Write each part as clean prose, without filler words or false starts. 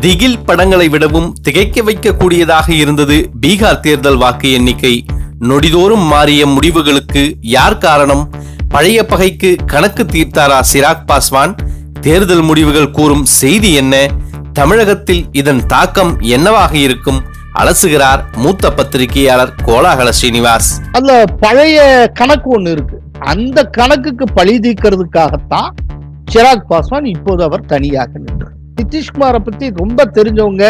திகில் படங்களை விடவும் திகைக்க வைக்கக்கூடியதாக இருந்தது பீகார் தேர்தல் வாக்கு எண்ணிக்கை. நொடிதோறும் மாறிய முடிவுகளுக்கு யார் காரணம்? பழைய பகைக்கு கணக்கு தீர்த்தாரா சிராக் பாஸ்வான்? தேர்தல் முடிவுகள் கூறும் செய்தி என்ன? தமிழகத்தில் இதன் தாக்கம் என்னவாக இருக்கும்? அலசுகிறார் மூத்த பத்திரிகையாளர் கோலாகல ஸ்ரீனிவாஸ். அதுல பழைய கணக்கு ஒண்ணு இருக்கு. அந்த கணக்குக்கு பழி தீர்க்கிறதுக்காகத்தான் சிராக் பாஸ்வான் இப்போது அவர் தனியாக நின்றார். நிதிஷ்குமாரை பத்தி ரொம்ப தெரிஞ்சவங்க,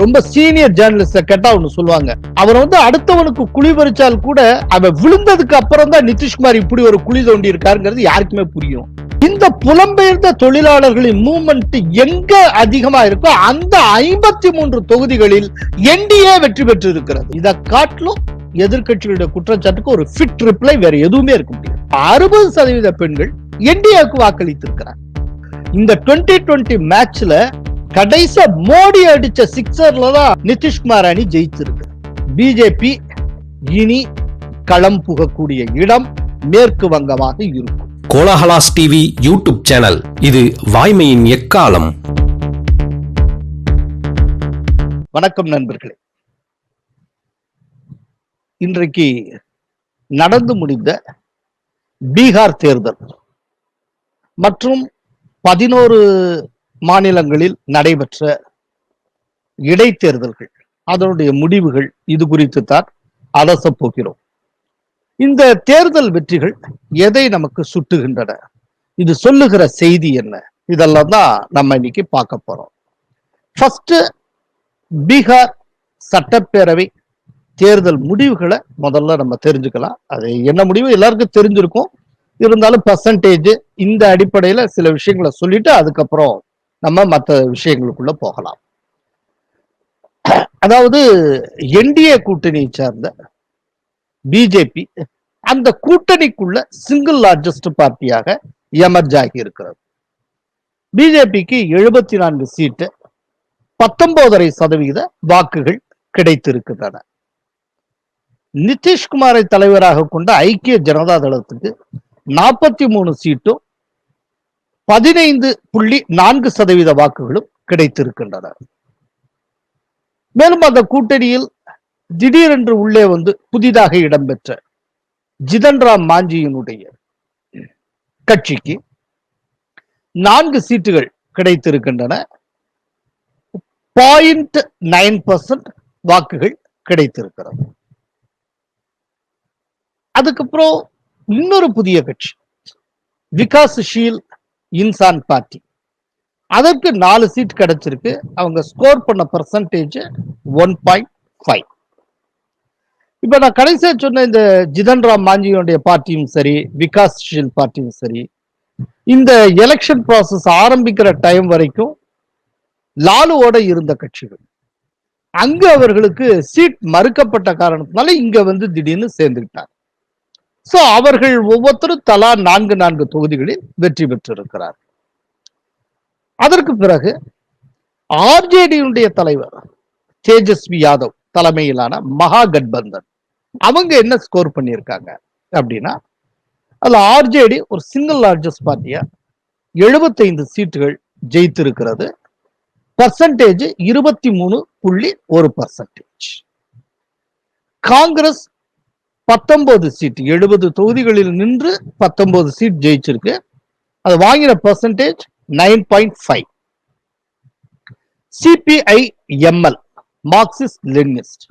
ரொம்ப சீனியர் ஜேர்னலிஸ்ட கேட்டா ஒண்ணு சொல்லுவாங்க, அவர் அடுத்தவனுக்கு குழி பறிச்சால் கூட அவன் விழுந்ததுக்கு அப்புறம் தான் நிதிஷ்குமார் இப்படி ஒரு குழி தோண்டி இருக்காருங்கிறது யாருக்குமே புரியும். இந்த புலம்பெயர்ந்த தொழிலாளர்களின் மூவ்மெண்ட் எங்க அதிகமா இருக்கோ அந்த 53 தொகுதிகளில் என்டிஏ வெற்றி பெற்று இருக்கிறது. இதை காட்டிலும் எதிர்கட்சிகளுடைய குற்றச்சாட்டுக்கு ஒரு ஃபிட் ரிப்ளை வேற எதுவுமே இருக்க முடியாது. 60% பெண்கள் என்டிஏக்கு வாக்களித்திருக்கிறார். இந்த 2020 மேட்ச்ல கடைசி மோடி அடிச்ச சிக்ஸர்ல தான் நிதிஷ்குமார் அணி ஜெயிச்சிருக்கு. பிஜேபி இனி களம் புகக்கூடிய இடம் மேற்கு வங்கமாக இருக்கும். கோலாகலாஸ் டிவி யூடியூப் சேனல், இது வாய்மையின் எக்காலம். வணக்கம் நண்பர்களே. இன்றைக்கு நடந்து முடிந்த பீகார் தேர்தல் மற்றும் 11 மாநிலங்களில் நடைபெற்ற இடைத்தேர்தல்கள், அதனுடைய முடிவுகள், இது குறித்து தான் அலசப் போகிறோம். இந்த தேர்தல் வெற்றிகள் எதை நமக்கு சுட்டுகின்றன? இது சொல்லுகிற செய்தி என்ன? இதெல்லாம் தான் நம்ம இன்னைக்கு பார்க்க போறோம். ஃபர்ஸ்ட், பீகார் சட்டப்பேரவை தேர்தல் முடிவுகளை முதல்ல நம்ம தெரிஞ்சுக்கலாம். அது என்ன முடிவு எல்லாருக்கும் தெரிஞ்சிருக்கும். இருந்தாலும் பெர்சன்டேஜ் இந்த அடிப்படையில சில விஷயங்களை சொல்லிட்டு அதுக்கப்புறம் நம்ம மற்ற விஷயங்களுக்குள்ள போகலாம். அதாவது என்டிஏ கூட்டணியை சார்ந்த பிஜேபி அந்த கூட்டணிக்குள்ள சிங்கிள் லார்ஜஸ்ட் பார்ட்டியாக எமர்ஜ் ஆகி இருக்கிறது. பிஜேபிக்கு 74 சீட்டு, 19.5% வாக்குகள் கிடைத்திருக்கின்றன. நிதிஷ்குமாரை தலைவராக கொண்ட ஐக்கிய ஜனதா தளத்துக்கு 43 சீட்டும் 15.4% வாக்குகளும் கிடைத்திருக்கின்றன. மேலும் அந்த கூட்டணியில் திடீரென்று உள்ளே புதிதாக இடம்பெற்ற ஜிதன் ராம் மாஞ்சியினுடைய கட்சிக்கு 4 சீட்டுகள் கிடைத்திருக்கின்றன. 0.9% வாக்குகள் கிடைத்திருக்கிறது. அதுக்கப்புறம் இன்னொரு புதிய கட்சி விகாஸ்ஷீல் இன்சான் பார்ட்டி, அதற்கு 4 சீட் கிடைச்சிருக்கு. அவங்க ஸ்கோர் பண்ண பெர்சன்டேஜ் 1.5. இப்ப நான் கடைசியா சொன்ன இந்த ஜிதன் ராம் மாஞ்சியோடைய பார்ட்டியும் சரி, விகாஸ்ஷீல் பார்ட்டியும் சரி, இந்த எலெக்ஷன் ப்ராசஸ் ஆரம்பிக்கிற டைம் வரைக்கும் லாலுவோட இருந்த கட்சிகள். அங்கு அவர்களுக்கு சீட் மறுக்கப்பட்ட காரணத்தினால இங்க திடீர்னு சேர்ந்துக்கிட்டாங்க. சோ அவர்கள் ஒவ்வொருத்தரும் தலா 4 தொகுதிகளில் வெற்றி பெற்றிருக்கிறார். அதற்கு பிறகு ஆர்ஜேடியுடைய தலைவர் தேஜஸ்வி யாதவ் தலைமையிலான மகா கட்பந்தன், அவங்க என்ன ஸ்கோர் பண்ணியிருக்காங்க அப்படின்னா, அதுல ஆர்ஜேடி ஒரு சிங்கிள் லார்ஜஸ்ட் பார்ட்டியா 75 சீட்டுகள் ஜெயித்திருக்கிறது. பெர்சன்டேஜ் 23.1%. காங்கிரஸ் 19 சீட், 70 தொகுதிகளில் நின்று 19 சீட் ஜெயிச்சிருக்கு. அது வாங்கின percentage 9.5. CPI ML Marxist Leninist,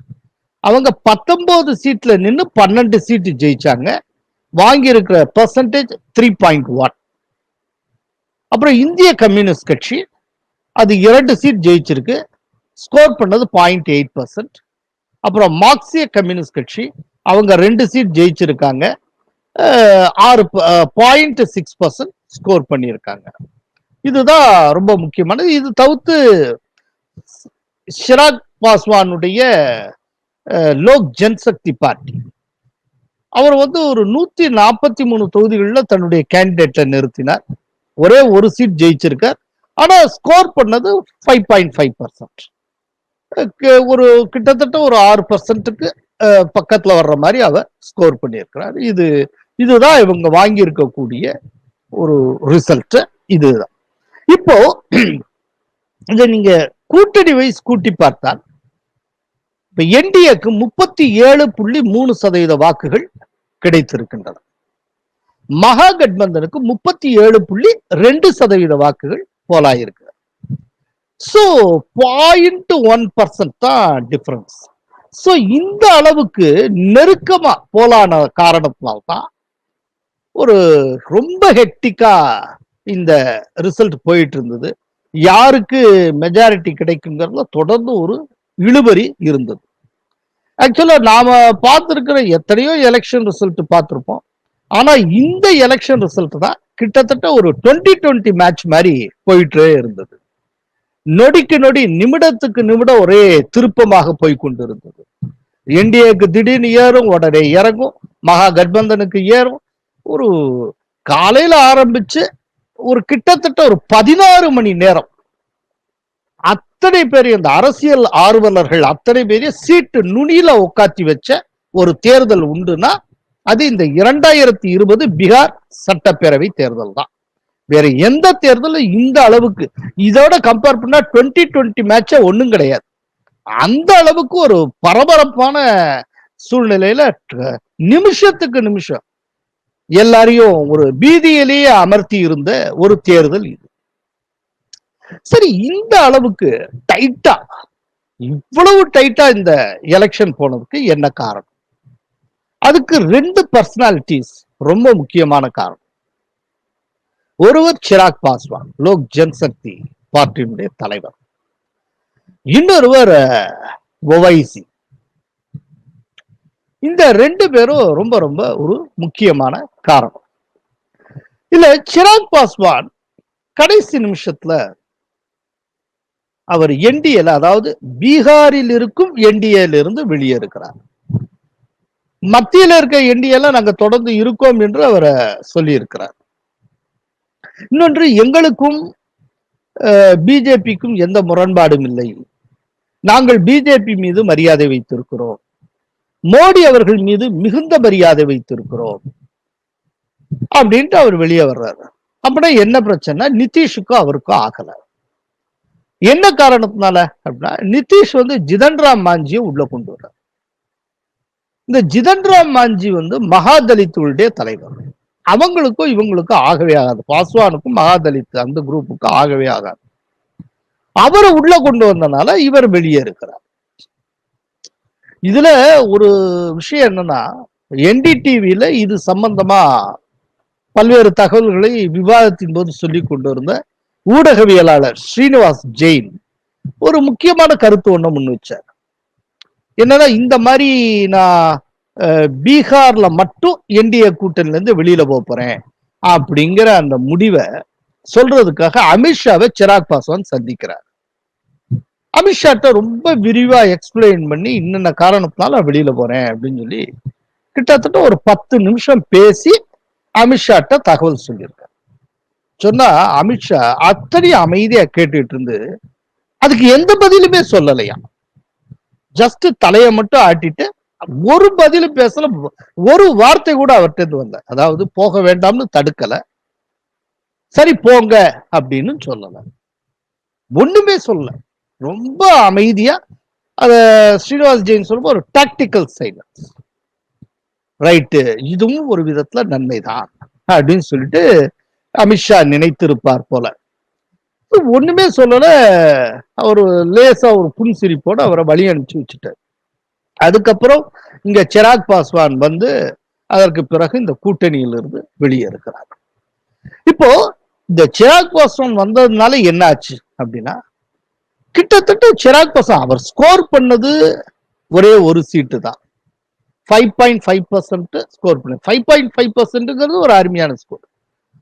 அவங்க 19 சீட்ல நின்று 12 சீட் ஜெயிச்சாங்க. வாங்கி இருக்கிற பெர்சன்டேஜ் 3.1. அப்புறம் இந்திய கம்யூனிஸ்ட் கட்சி அது 2 சீட் ஜெயிச்சிருக்கு, ஸ்கோர் பண்ணது 0.8%. அப்புறம் மார்க்சிய கம்யூனிஸ்ட் கட்சி அவங்க 2 சீட் ஜெயிச்சிருக்காங்க, 0.6% ஸ்கோர் பண்ணியிருக்காங்க. இதுதான் ரொம்ப முக்கியமானது. இது தவிர்த்து சிராக் பாஸ்வானுடைய லோக் ஜன்சக்தி பார்ட்டி, அவர் ஒரு 143 தொகுதிகளில் தன்னுடைய கேண்டிடேட்டை நிறுத்தினார். ஒரே ஒரு சீட் ஜெயிச்சிருக்கார். ஆனா ஸ்கோர் பண்ணது 5.5%. ஒரு கிட்டத்தட்ட ஒரு 6%க்கு பக்கத்துல வர்ற மாதிரி அவர் ஸ்கோர் பண்ணியிருக்கிறார். இதுதான் இவங்க வாங்கி இருக்கக்கூடிய ஒரு ரிசல்ட். இதுதான் இப்போ இதை நீங்க கூட்டணி வைஸ் கூட்டி பார்த்தால் இப்ப என்டிஏக்கு 37.3% வாக்குகள் கிடைத்திருக்கின்றன. மகாகட்பந்தனுக்கு 37.2% வாக்குகள் போலாயிருக்கு. சோ 0.1% தான் டிஃபரன்ஸ். சோ இந்த அளவுக்கு நெருக்கமா போலான காரணத்தினால்தான் ஒரு ரொம்ப ஹெக்டிக்கா இந்த ரிசல்ட் போயிட்டு இருந்தது. யாருக்கு மெஜாரிட்டி கிடைக்குங்கிறதுல தொடர்ந்து ஒரு இழுபறி இருந்தது. ஆக்சுவலா நாம பார்த்திருக்கிற எத்தனையோ எலெக்ஷன் ரிசல்ட் பார்த்திருப்போம். ஆனா இந்த எலெக்ஷன் ரிசல்ட் தான் கிட்டத்தட்ட ஒரு 2020 மேட்ச் மாதிரி போயிட்டே இருந்தது. நொடிக்கு நொடி, நிமிடத்துக்கு நிமிடம் ஒரே திருப்பமாக போய் கொண்டிருந்தது. என்டிஏக்கு திடீர்னு ஏறும், உடனே இறங்கும், மகா கட்பந்தனுக்கு ஏறும். ஒரு காலையில ஆரம்பிச்சு ஒரு கிட்டத்தட்ட ஒரு 16 மணி நேரம் அத்தனை பேரையும், இந்த அரசியல் ஆர்வலர்கள் அத்தனை பேரையும் சீட்டு நுனியில உட்காத்தி வச்ச ஒரு தேர்தல் உண்டுன்னா அது இந்த 2020 பீகார் சட்டப்பேரவை தேர்தல் தான். வேற எந்த தேர்தலும் இந்த அளவுக்கு, இதோட கம்பேர் பண்ணா 2020 மேட்ச ஒண்ணும் கிடையாது. அந்த அளவுக்கு ஒரு பரபரப்பான சூழ்நிலையில நிமிஷத்துக்கு நிமிஷம் எல்லாரையும் ஒரு பீதியிலேயே அமர்த்தி இருந்த ஒரு தேர்தல் இது. சரி, இந்த அளவுக்கு டைட்டா, இவ்வளவு டைட்டா இந்த எலெக்ஷன் போனதுக்கு என்ன காரணம்? அதுக்கு 2 பர்சனாலிட்டிஸ் ரொம்ப முக்கியமான காரணம். ஒருவர் சிராக் பாஸ்வான், லோக் ஜன்சக்தி பார்ட்டியினுடைய தலைவர். இன்னொருவர் ஒவைசி. இந்த 2 பேரும் ரொம்ப ரொம்ப ஒரு முக்கியமான காரணம். இல்ல, சிராக் பாஸ்வான் கடைசி நிமிஷத்துல அவர் என்டிஏல, அதாவது பீகாரில் இருக்கும் என்டிஏல இருந்து வெளியே இருக்கிறார். மத்தியில இருக்க என்டிஏல நாங்க தொடர்ந்து இருக்கோம் என்று அவர் சொல்லி இருக்கிறார். இன்னொன்று, எங்களுக்கும் பிஜேபிக்கும் எந்த முரண்பாடும் இல்லை, நாங்கள் பிஜேபி மீது மரியாதை வைத்திருக்கிறோம், மோடி அவர்கள் மீது மிகுந்த மரியாதை வைத்திருக்கிறோம் அப்படின்ட்டு அவர் வெளியே வர்றாரு. அப்படின்னா என்ன பிரச்சனை? நிதிஷுக்கும் அவருக்கும் ஆகல. என்ன காரணத்தினால அப்படின்னா, நிதிஷ் ஜிதன்ராம் மாஞ்சியை உள்ள கொண்டு வர்றார். இந்த ஜிதன்ராம் மாஞ்சி மகாதலித்துடைய தலைவர். அவங்களுக்கும் இவங்களுக்கும் ஆகவே ஆகாது. பாஸ்வானுக்கும் மகாதலித் அந்த குரூப்புக்கும் ஆகவே ஆகாது. அவரை உள்ள கொண்டு வந்தனால இவர் வெளியே இருக்கிறார். இதுல ஒரு விஷயம் என்னன்னா, என்டிடிவில இது சம்பந்தமா பல்வேறு தகவல்களை விவாதத்தின் போது சொல்லி கொண்டு இருந்த ஊடகவியலாளர் ஸ்ரீனிவாஸ் ஜெயின் ஒரு முக்கியமான கருத்து ஒண்ணு முன் வச்சார். என்னன்னா, இந்த மாதிரி நான் பீகார்ல மட்டும் என்டிஏ கூட்டணில இருந்து வெளியில போறேன் அப்படிங்கிற அந்த முடிவை சொல்றதுக்காக அமித்ஷாவை சிராக் பாஸ்வான் சந்திக்கிறார். அமித்ஷாட்ட ரொம்ப விரிவா எக்ஸ்பிளைன் பண்ணி, இன்னென்ன காரணத்தினால வெளியில போறேன் அப்படின்னு சொல்லி கிட்டத்தட்ட ஒரு 10 நிமிஷம் பேசி அமித்ஷாட்ட தகவல் சொல்லியிருக்காரு. சொன்னா அமித்ஷா அத்தனையும் அமைதியா கேட்டுட்டு இருந்து அதுக்கு எந்த பதிலுமே சொல்லலையா. ஜஸ்ட் தலையை மட்டும் ஆட்டிட்டு ஒரு பதிலும் பேசல, ஒரு வார்த்தை கூட அவர்கிட்ட இருந்து வரல. அதாவது போக வேண்டாம்னு தடுக்கல, சரி போங்க அப்படின்னு சொல்லல, ஒண்ணுமே சொல்லல. ரொம்ப அமைதியா அத ஸ்ரீனிவாஸ் ஜெயின் சொல்லும்போது ஒரு டாக்டிக்கல் சைலன்ஸ். ரைட்டு, இதுவும் ஒரு விதத்துல நன்மைதான் அப்படின்னு சொல்லிட்டு அமித்ஷா நினைத்திருப்பார் போல. ஒண்ணுமே சொல்லல. அவரு லேசா ஒரு புன்சிரிப்போட அவரை வழி அனுப்பிச்சு வச்சுட்டார். அதுக்கப்புறம் இங்க சிராக் பாஸ்வான் அதற்கு பிறகு இந்த கூட்டணியிலிருந்து வெளியே இருக்கிறார். இப்போ இந்த சிராக் பாஸ்வான் வந்ததுனால என்ன ஆச்சு அப்படின்னா, கிட்டத்தட்ட சிராக் பாஸ்வான் அவர் ஸ்கோர் பண்ணது ஒரே ஒரு சீட்டு தான். 5.5% ஸ்கோர் பண்ண. 5.5% ஒரு அருமையான ஸ்கோர்.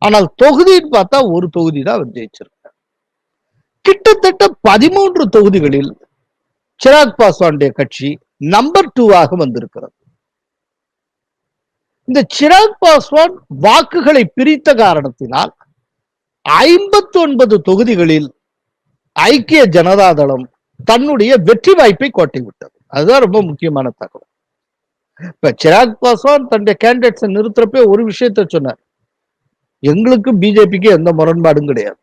ஆனால் தொகுதின்னு பார்த்தா ஒரு தொகுதி தான் அவர் ஜெயிச்சிருக்கார். கிட்டத்தட்ட 13 தொகுதிகளில் சிராக் பாஸ்வானுடைய கட்சி நம்பர் 2ஆக வந்திருக்கிறது. இந்த சிராக் பாஸ்வான் வாக்குகளை பிரித்த காரணத்தினால் 59 தொகுதிகளில் ஐக்கிய ஜனதா தளம் தன்னுடைய வெற்றி வாய்ப்பை கோட்டை விட்டது. அதுதான் ரொம்ப முக்கியமான தகவல். இப்ப சிராக் பாஸ்வான் தன்னுடைய கேண்டிடேட்ஸை நிறுத்துறப்ப ஒரு விஷயத்த சொன்னார், எங்களுக்கு பிஜேபிக்கு எந்த முரண்பாடும் கிடையாது,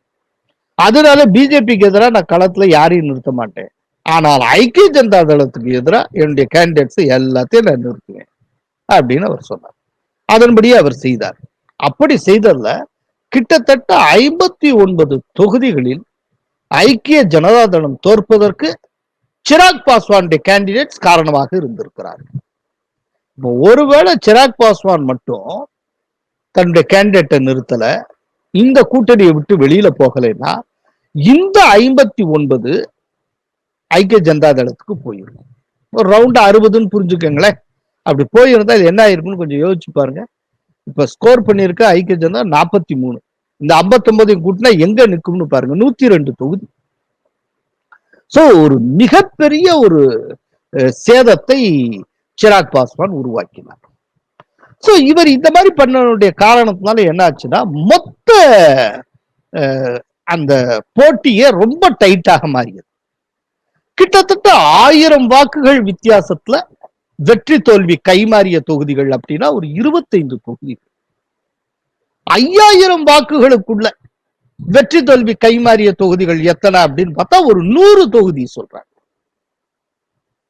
அதனால பிஜேபிக்கு எதிராக நான் களத்துல யாரையும் நிறுத்த மாட்டேன், ஆனால் ஐக்கிய ஜனதா தளத்துக்கு எதிராக என்னுடைய கேண்டிடேட்ஸ் எல்லாத்தையும் நான் நிறுத்துவேன் அப்படின்னு அவர் சொன்னார். அதன்படியே அவர் செய்தார். அப்படி செய்ததுல கிட்டத்தட்ட 59 தொகுதிகளில் ஐக்கிய ஜனதா தளம் தோற்பதற்கு சிராக் பாஸ்வானுடைய கேண்டிடேட்ஸ் காரணமாக இருந்திருக்கிறார்கள். ஒருவேளை சிராக் பாஸ்வான் மட்டும் தன்னுடைய கேண்டிடேட்டை நிறுத்தல, இந்த கூட்டணியை விட்டு வெளியில போகலைன்னா இந்த 59 ஐக்கிய ஜனதா தளத்துக்கு போயிருக்கும். ஒரு ரவுண்ட் 60ன்னு புரிஞ்சுக்கங்களேன். அப்படி போயிருந்தா என்ன ஆயிருக்குன்னு கொஞ்சம் யோசிச்சு பாருங்க. இப்ப ஸ்கோர் பண்ணிருக்க ஐக்கிய ஜனதா 43, இந்த 59 கூட்டினா எங்க நிற்கும்னு பாருங்க, 102 தொகுதி. சோ ஒரு மிகப்பெரிய ஒரு சேதத்தை சிராக் பாஸ்வான் உருவாக்கினார். சோ இவர் இந்த மாதிரி பண்ணனுடைய காரணத்தினால என்ன ஆச்சுன்னா, மொத்த அந்த போட்டியே ரொம்ப டைட்டாக மாறியது. கிட்டத்தட்ட 1000 வாக்குகள் வித்தியாசத்துல வெற்றி தோல்வி கைமாறிய தொகுதிகள் அப்படின்னா ஒரு 25 தொகுதிகள். 5000 வாக்குகளுக்குள்ள வெற்றி தோல்வி கைமாறிய தொகுதிகள் எத்தனை அப்படின்னு பார்த்தா ஒரு 100 தொகுதி சொல்றாங்க.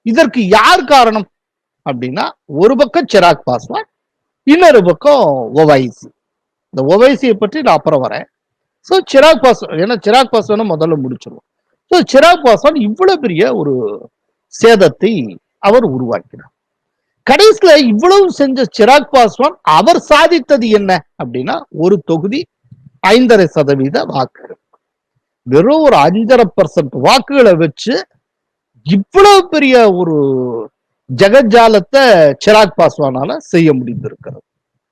இதற்கு யார் காரணம் அப்படின்னா, ஒரு பக்கம் சிராக் பாஸ்வான், இன்னொரு பக்கம் ஓவைசி. இந்த ஓவைசியை பற்றி நான் அப்புறம் வரேன். சோ சிராக் பாஸ்வான், ஏன்னா சிராக் பாஸ்வானை முதல்ல முடிச்சிருவோம். சோ சிராக் பாஸ்வான் இவ்வளவு பெரிய ஒரு சேதத்தை அவர் உருவாக்கினார். கடைசியில இவ்வளவு செஞ்ச சிராக் பாஸ்வான் அவர் சாதித்தது என்ன அப்படின்னா, ஒரு தொகுதி 5.5% வாக்குகள். வெறும் ஒரு 5.5% வாக்குகளை வச்சு இவ்வளவு பெரிய ஒரு ஜெகஜாலத்தை சிராக் பாஸ்வானால செய்ய முடிந்திருக்கிறது.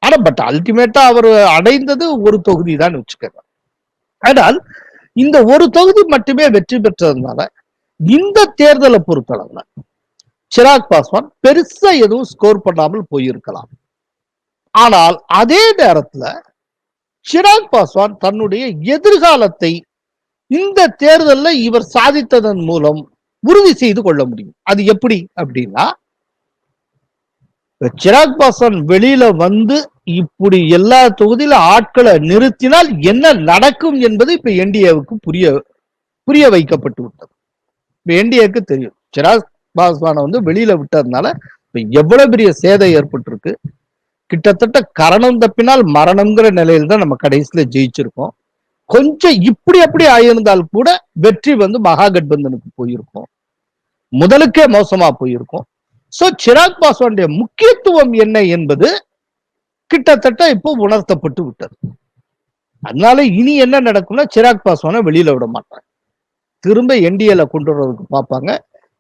ஆனா பட் அல்டிமேட்டா அவர் அடைந்தது ஒரு தொகுதி தான் வச்சுக்கோங்க. ஆனால் இந்த ஒரு தொகுதி மட்டுமே வெற்றி பெற்றதுனால இந்த தேர்தலை பொறுத்தளவுல சிராக் பாஸ்வான் பெருசா எதுவும் ஸ்கோர் பண்ணாமல் போயிருக்கலாம். ஆனால் அதே நேரத்துல சிராக் பாஸ்வான் தன்னுடைய எதிர்காலத்தை இந்த தேர்தலில் இவர் சாதித்ததன் மூலம் உறுதி செய்து கொள்ள முடியும். அது எப்படி அப்படின்னா, சிராக் பாஸ்வான் வெளியில வந்து இப்படி எல்லா தொகுதியில ஆட்களை நிறுத்தினால் என்ன நடக்கும் என்பது இப்ப என்டிஏவுக்கு புரிய வைக்கப்பட்டு விட்டது. இப்ப என்டிஏக்கு தெரியும் சிராக் பாஸ்வானை வந்து வெளியில விட்டதுனால இப்ப எவ்வளவு பெரிய சேதம் ஏற்பட்டிருக்கு. கிட்டத்தட்ட கரணம் தப்பினால் மரணம்ங்கிற நிலையில தான் நம்ம கடைசியில ஜெயிச்சிருக்கோம். கொஞ்சம் இப்படி அப்படி ஆயிருந்தால் கூட வெற்றி வந்து மகாகட்பந்தனுக்கு போயிருக்கும், முதலுக்கே மோசமா போயிருக்கும். சோ சிராக் பாஸ்வானுடைய முக்கியத்துவம் என்ன என்பது கிட்டத்தட்ட இப்போ உணர்த்தப்பட்டு விட்டது. அதனால இனி என்ன நடக்கும்னா, சிராக் பாஸ்வானை வெளியில விட மாட்டாங்க, திரும்ப என்டிஏல கொண்டு வர்றதுக்கு பார்ப்பாங்க.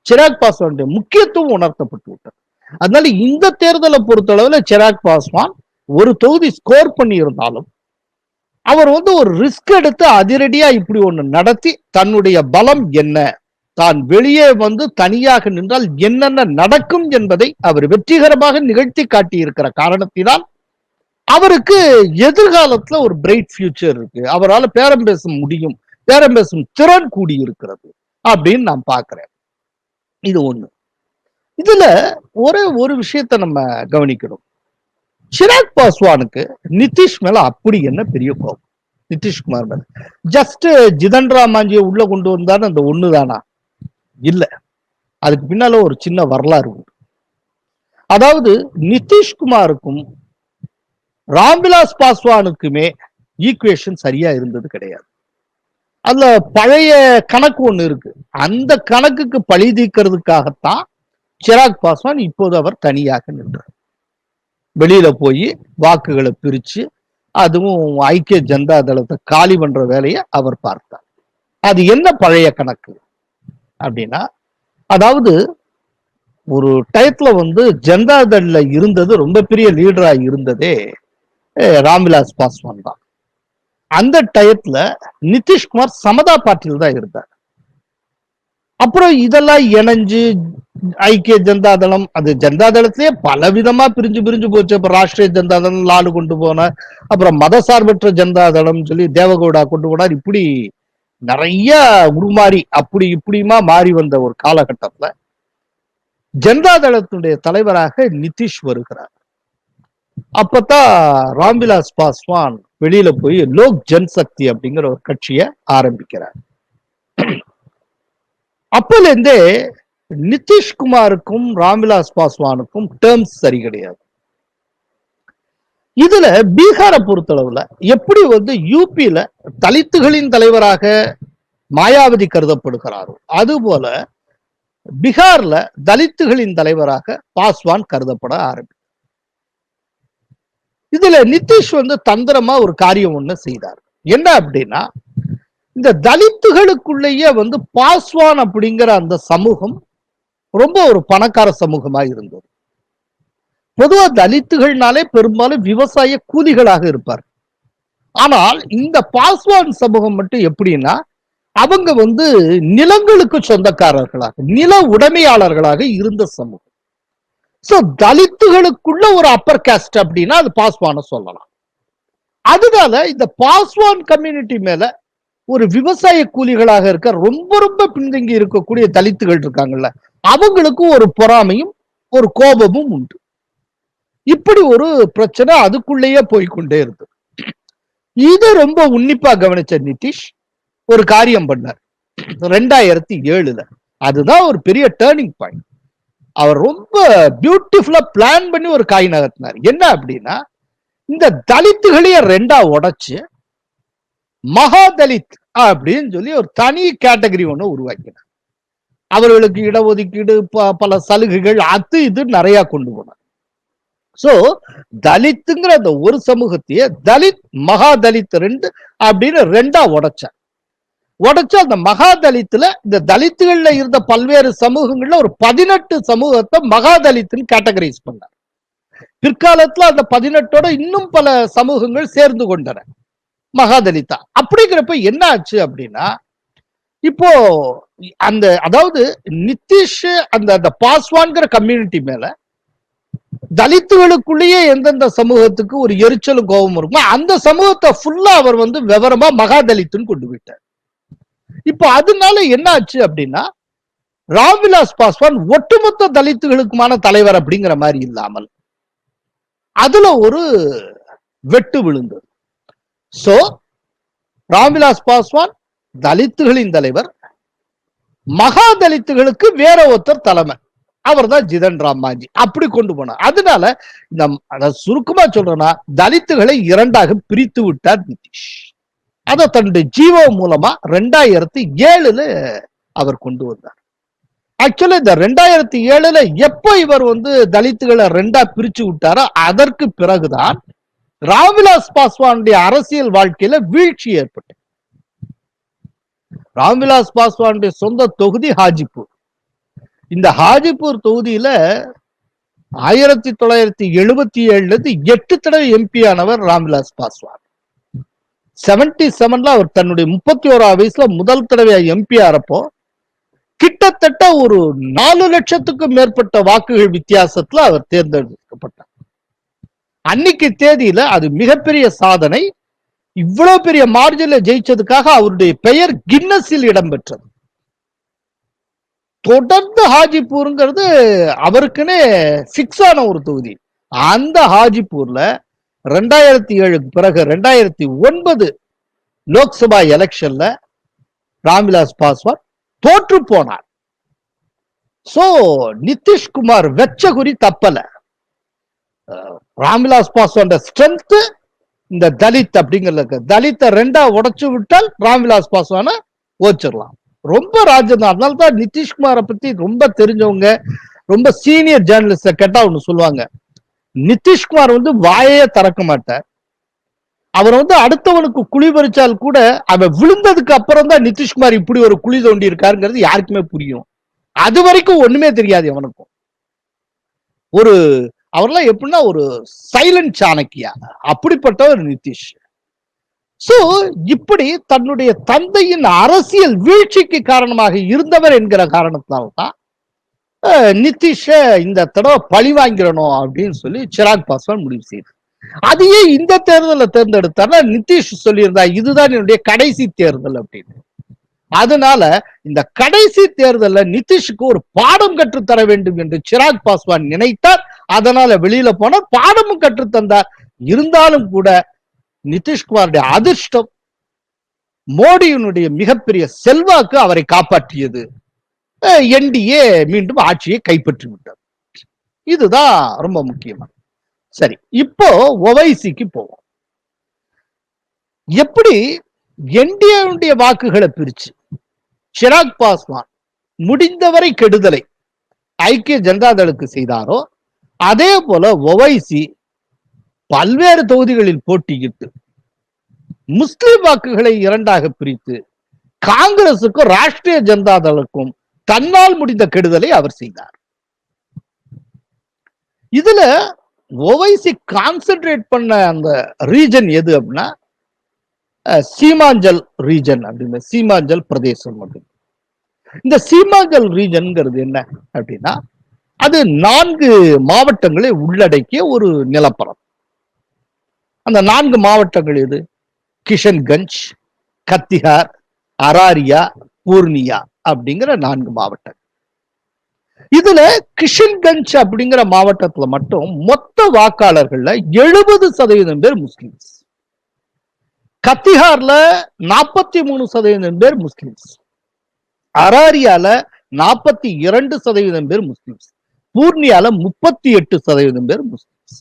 சிராக் பாஸ்வானுடைய முக்கியத்துவம் உணர்த்தப்பட்டு விட்டது. அதனால இந்த தேர்தலை பொறுத்தளவுல சிராக் பாஸ்வான் ஒரு தொகுதி ஸ்கோர் பண்ணி இருந்தாலும் அவர் வந்து ஒரு ரிஸ்க் எடுத்து அதிரடியா இப்படி ஒண்ணு நடத்தி தன்னுடைய பலம் என்ன, தான் வெளியே வந்து தனியாக நின்றால் என்னென்ன நடக்கும் என்பதை அவர் வெற்றிகரமாக நிகழ்த்தி காட்டி இருக்கிற காரணத்தினால் அவருக்கு எதிர்காலத்துல ஒரு பிரைட் ஃபியூச்சர் இருக்கு. அவரால் பேரம் பேச முடியும், பேரம் பேசும் திறன் கூடி இருக்கிறது அப்படின்னு நான் பார்க்கிறேன். இது ஒண்ணு. இதுல ஒரு விஷயத்தை நம்ம கவனிக்கணும். சிராக் பாஸ்வானுக்கு நிதிஷ் மேல அப்படி என்ன பெரிய கோபம்? நிதிஷ்குமார் மேல ஜஸ்ட் ஜிதன் ராம் மாஞ்சியை உள்ள கொண்டு வந்தான்னு அந்த ஒண்ணுதானா? இல்ல, அதுக்கு பின்னால ஒரு சின்ன வரலாறு உண்டு. அதாவது நிதிஷ்குமாருக்கும் ராம்விலாஸ் பாஸ்வானுக்குமே ஈக்குவேஷன் சரியா இருந்தது கிடையாது. அதுல பழைய கணக்கு ஒண்ணு இருக்கு. அந்த கணக்குக்கு பழி தீர்க்கிறதுக்காகத்தான் சிராக் பாஸ்வான் இப்போது அவர் தனியாக நின்றார். வெளியில போய் வாக்குகளை பிரிச்சு அதுவும் ஐக்கிய ஜனதா தளத்தை காலி பண்ற வேலையை அவர் பார்த்தார். அது என்ன பழைய கணக்கு அப்படின்னா, அதாவது ஒரு டயத்துல வந்து ஜனதா தள்ல இருந்தது ரொம்ப பெரிய லீடரா இருந்ததே ராம்விலாஸ் பாஸ்வான் தான். அந்த டயத்துல நிதிஷ்குமார் சமதா பார்ட்டியில் தான் இருந்தார். அப்புறம் இதெல்லாம் இணைஞ்சு ஐக்கிய ஜனதா தளம், அது ஜனதா தளத்திலேயே பல விதமா பிரிஞ்சு போச்சு. அப்புறம் ராஷ்டிரிய ஜனதா தளம் லாலு கொண்டு போனார், அப்புறம் மதசார்பற்ற ஜனதா தளம் சொல்லி தேவகவுடா கொண்டு போனார். இப்படி நிறைய உருமாறி அப்படி இப்படியுமா மாறி வந்த ஒரு காலகட்டத்துல ஜனதா தளத்தினுடைய தலைவராக நிதிஷ் வருகிறார். அப்பதான் ராம்விலாஸ் பாஸ்வான் வெளியில போய் லோக் ஜன்சக்தி அப்படிங்கிற ஒரு கட்சியை ஆரம்பிக்கிறார். அப்பல இருந்தே நிதிஷ்குமாருக்கும் ராம்விலாஸ் பாஸ்வானுக்கும் டேர்ம்ஸ் சரி கிடையாது. இதுல பீகாரை பொறுத்தளவுல எப்படி யூபியில தலித்துகளின் தலைவராக மாயாவதி கருதப்படுகிறாரோ அதுபோல பீகார்ல தலித்துகளின் தலைவராக பாஸ்வான் கருதப்பட ஆரம்பித்தார். இதுல நிதிஷ் தந்திரமா ஒரு காரியம் ஒண்ணு செய்தார். என்ன அப்படின்னா, இந்த தலித்துகளுக்குள்ளேயே பாஸ்வான் அப்படிங்கிற அந்த சமூகம் ரொம்ப ஒரு பணக்கார சமூகமா இருந்தது. பொதுவா தலித்துகள்னாலே பெரும்பாலும் விவசாய கூலிகளாக இருப்பார். ஆனால் இந்த பாஸ்வான் சமூகம் மட்டும் எப்படின்னா, அவங்க நிலங்களுக்கு சொந்தக்காரர்களாக, நில உடைமையாளர்களாக இருந்த சமூகம். சோ தலித்துகளுக்குள்ள ஒரு அப்பர் காஸ்ட் அப்படின்னா அது பாஸ்வான சொல்லலாம். அதனால இந்த பாஸ்வான் கம்யூனிட்டி மேல ஒரு விவசாய கூலிகளாக இருக்க ரொம்ப ரொம்ப பின்தங்கி இருக்கக்கூடிய தலித்துகள் இருக்காங்கல்ல, அவங்களுக்கு ஒரு பொறாமையும் ஒரு கோபமும் உண்டு. இப்படி ஒரு பிரச்சனை அதுக்குள்ளேயே போய்கொண்டே இருக்கு. இதை ரொம்ப உன்னிப்பா கவனிச்ச நிதிஷ் ஒரு காரியம் பண்ணார் 2007. அதுதான் ஒரு பெரிய டேர்னிங் பாயிண்ட். அவர் ரொம்ப பியூட்டிஃபுல்லா பிளான் பண்ணி ஒரு காய் நகர்த்தினார். என்ன அப்படின்னா, இந்த தலித்துகளையே ரெண்டா உடைச்சு மகாதலித் அப்படின்னு சொல்லி ஒரு தனி கேட்டகரி ஒண்ணு உருவாக்கினார். அவர்களுக்கு இடஒதுக்கீடு, பல சலுகைகள், அது இது நிறைய கொண்டு போனார். சோ தலித்துங்கிற அந்த ஒரு சமூகத்தையே தலித் மகாதலித் அப்படின்னு ரெண்டா உடைச்சார். உடைச்சு அந்த மகாதலித்துல இந்த தலித்துகள்ல இருந்த பல்வேறு சமூகங்கள்ல ஒரு 18 சமூகத்தை மகாதலித்துன்னு கேட்டகரைஸ் பண்ணார். பிற்காலத்துல அந்த 18ஓட இன்னும் பல சமூகங்கள் சேர்ந்து கொண்டன மகாதலிதா. அப்படிங்கிறப்ப என்ன ஆச்சு அப்படின்னா, இப்போ அந்த அதாவது நிதிஷ் அந்த பாஸ்வான்கிற கம்யூனிட்டி மேல தலித்துகளுக்குள்ளேயே எந்தெந்த சமூகத்துக்கு ஒரு எரிச்சலும் கோபம் இருக்கும், அந்த சமூகத்தை ஃபுல்லா அவர் விவரமா மகாதலித்துன்னு கொண்டு போயிட்டார். இப்போ அதனால என்ன ஆச்சு அப்படின்னா, ராம்விலாஸ் பாஸ்வான் ஒட்டுமொத்த தலித்துகளுக்குமான தலைவர் அப்படிங்கிற மாதிரி இல்லாமல் அதுல ஒரு வெட்டு விழுந்தது. சோ ராம்விலாஸ் பாஸ்வான் தலித்துகளின் தலைவர், மகாதலித்துகளுக்கு வேற ஒருத்தர் தலைமை, அவர் தான் ஜிதன் ராம் மாஞ்சி. அப்படி கொண்டு போனார். அதனால இந்த சுருக்கமா சொல்றேன்னா, தலித்துகளை இரண்டாக பிரித்து விட்டார் நிதிஷ். அதை தன்னுடைய ஜீவோ மூலமா 2007 அவர் கொண்டு வந்தார். ஆக்சுவலி இந்த 2007 எப்ப இவர் தலித்துகளை ரெண்டா பிரிச்சு விட்டாரோ அதற்கு பிறகுதான் ராம்விலாஸ் பாஸ்வானுடைய அரசியல் வாழ்க்கையில வீழ்ச்சி ஏற்பட்டு. ராம்விலாஸ் பாஸ்வானுடைய சொந்த தொகுதி ஹாஜிப்பூர். இந்த ஹாஜிப்பூர் தொகுதியில 1977 8 தடவை எம்பி ஆனவர் ராம்விலாஸ் பாஸ்வான். 77 அவர் தன்னுடைய 31ஆம் வயசுல முதல் தடவை எம்பி ஆறப்போ கிட்டத்தட்ட ஒரு 4 லட்சத்துக்கும் மேற்பட்ட வாக்குகள் வித்தியாசத்துல அவர் தேர்ந்தெடுக்கப்பட்டார். அன்னைக்கு தேதியில அது மிகப்பெரிய சாதனை. இவ்வளவு பெரிய மார்ஜின்ல ஜெயிச்சதுக்காக அவருடைய பெயர் கின்னஸில் இடம்பெற்றது. தொடர்ந்து ஹாஜிப்பூருங்கிறது அவருக்குன்னு பிக்ஸ் ஆன ஒரு தொகுதி. அந்த ஹாஜிப்பூர்ல 2007 பிறகு 2009 லோக்சபா எலெக்ஷன்ல ராம்விலாஸ் பாஸ்வான் தோற்று போனார். சோ நிதிஷ்குமார் வெச்ச குறி தப்பல. ராம்விலாஸ் பாஸ்வான் ஸ்ட்ரென்த் இந்த தலித் அப்படிங்கிறது, தலித்தை ரெண்டா உடைச்சு விட்டால் ராம்விலாஸ் பாஸ்வான ஓச்சிடலாம். ரொம்ப ராஜ்யம். அதனால்தான் நிதிஷ்குமாரை பத்தி ரொம்ப தெரிஞ்சவங்க, ரொம்ப சீனியர் ஜேர்னலிஸ்ட கேட்டா ஒண்ணு சொல்லுவாங்க, நிதிஷ்குமார் வாயே திறக்க மாட்டார். அவர் அடுத்தவனுக்கு குழி பறிச்சால் கூட அவன் விழுந்ததுக்கு அப்புறம் தான் நிதிஷ்குமார் இப்படி ஒரு குழி தோண்டி இருக்காருங்கிறது யாருக்குமே புரியும். அது வரைக்கும் ஒண்ணுமே தெரியாது எவனுக்கும். ஒரு அவர்லாம் எப்படின்னா ஒரு சைலண்ட் சாணக்கியா, அப்படிப்பட்ட ஒரு நிதிஷ். சோ இப்படி தன்னுடைய தந்தையின் அரசியல் வீழ்ச்சிக்கு காரணமாக இருந்தவர் என்கிற காரணத்தால்தான் நிதிஷ இந்த தடவை பழி வாங்கிடணும் அப்படின்னு சொல்லி சிராக் பாஸ்வான் முடிவு செய்தார். அதையே இந்த தேர்தலில் தேர்ந்தெடுத்தார்னா நிதிஷ் சொல்லியிருந்தா இதுதான் என்னுடைய கடைசி தேர்தல் அப்படின்னு. அதனால இந்த கடைசி தேர்தலில் நிதிஷுக்கு ஒரு பாடம் கற்றுத்தர வேண்டும் என்று சிராக் பாஸ்வான் நினைத்தார். அதனால வெளியில போனார், பாடமும் கற்றுத்தந்தார். இருந்தாலும் கூட நிதிஷ்குமாருடைய அதிர்ஷ்டம், மோடியினுடைய மிகப்பெரிய செல்வாக்கு அவரை காப்பாற்றியது. என்டிஏ மீண்டும் ஆட்சியை கைப்பற்றி விட்டார். இதுதான் ரொம்ப முக்கியமா. சரி, இப்போ ஒவைசிக்கு போவோம். எப்படி என்டிஏ வாக்குகளை பிரிச்சு சிராக் பாஸ்வான் முடிந்தவரை கெடுதலை ஐக்கிய ஜனதாதளுக்கு செய்தாரோ, அதே போல ஒவைசி பல்வேறு தொகுதிகளில் போட்டியிட்டு முஸ்லிம் வாக்குகளை இரண்டாக பிரித்து காங்கிரசுக்கும் ராஷ்டிரிய ஜனதாதளுக்கும் தன்னால் முடிந்த கெடுதலை அவர் செய்தார். இதுல ஒவைசி கான்சென்ட்ரேட் பண்ண அந்த ரீஜன் எது அப்படின்னா சீமாஞ்சல் ரீஜன் அப்படின்னு, சீமாஞ்சல் பிரதேசம் அப்படின்னு. இந்த சீமாஞ்சல் ரீஜன்ங்கிறது என்ன அப்படின்னா, அது 4 மாவட்டங்களை உள்ளடக்கிய ஒரு நிலப்பரம். அந்த 4 மாவட்டங்கள் எது? கிஷன்கஞ்ச், கத்திஹார், அராரியா, பூர்ணியா அப்படிங்கிற 4 மாவட்டங்கள். இதுல கிஷன்கஞ்ச் அப்படிங்கிற மாவட்டத்துல மட்டும் மொத்த வாக்காளர்கள்ல 70% பேர் முஸ்லிம்ஸ். கத்திஹார்ல 43% பேர் முஸ்லிம்ஸ். அராரியால 42% பேர் முஸ்லிம்ஸ். பூர்ணியால 38% பேர் முஸ்லிம்ஸ்.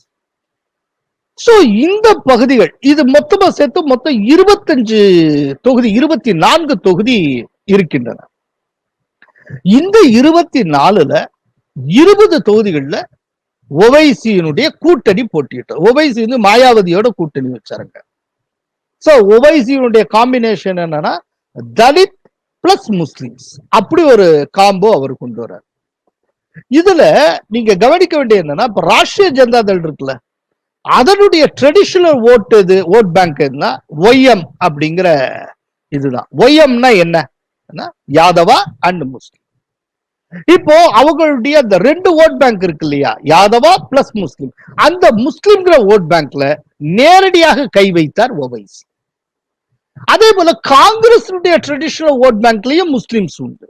சோ இந்த பகுதிகள் இது மொத்தமா சேர்த்து மொத்தம் 25 தொகுதி, 24 தொகுதி இருக்கின்றன. இந்த 24ல 20 தொகுதிகள்ல ஒவைசியினுடைய கூட்டணி போட்டியிட்டு, ஒவைசி வந்து மாயாவதியோட கூட்டணி வச்சாருங்க. சோ ஒவைசியினுடைய காம்பினேஷன் என்னன்னா தலித் பிளஸ் முஸ்லிம்ஸ், அப்படி ஒரு காம்போ அவர் கொண்டு வர்றார். இதுல நீங்க கவனிக்க வேண்டிய என்னன்னா, இப்ப ராஷ்டிரிய ஜனதாதள் இருக்குல்ல, அதனுடைய ட்ரெடிஷனல் ஓட்டு இது, ஓட் பேங்க் எதுனா ஒய்எம் அப்படிங்கிற இதுதான். ஒய்எம்னா என்ன? யாதவா அண்ட் முஸ்லிம். இப்போ அவங்களுடைய அந்த 2 ஓட் பேங்க் இருக்கு இல்லையா, யாதவா பிளஸ் முஸ்லிம், அந்த முஸ்லிம்ங்கிற ஓட் பேங்க்ல நேரடியாக கை வைத்தார் ஒவைசி. அதே போல காங்கிரஸ் ட்ரெடிஷனல் ஓட் பேங்க்லயும் முஸ்லிம்ஸ் உண்டு,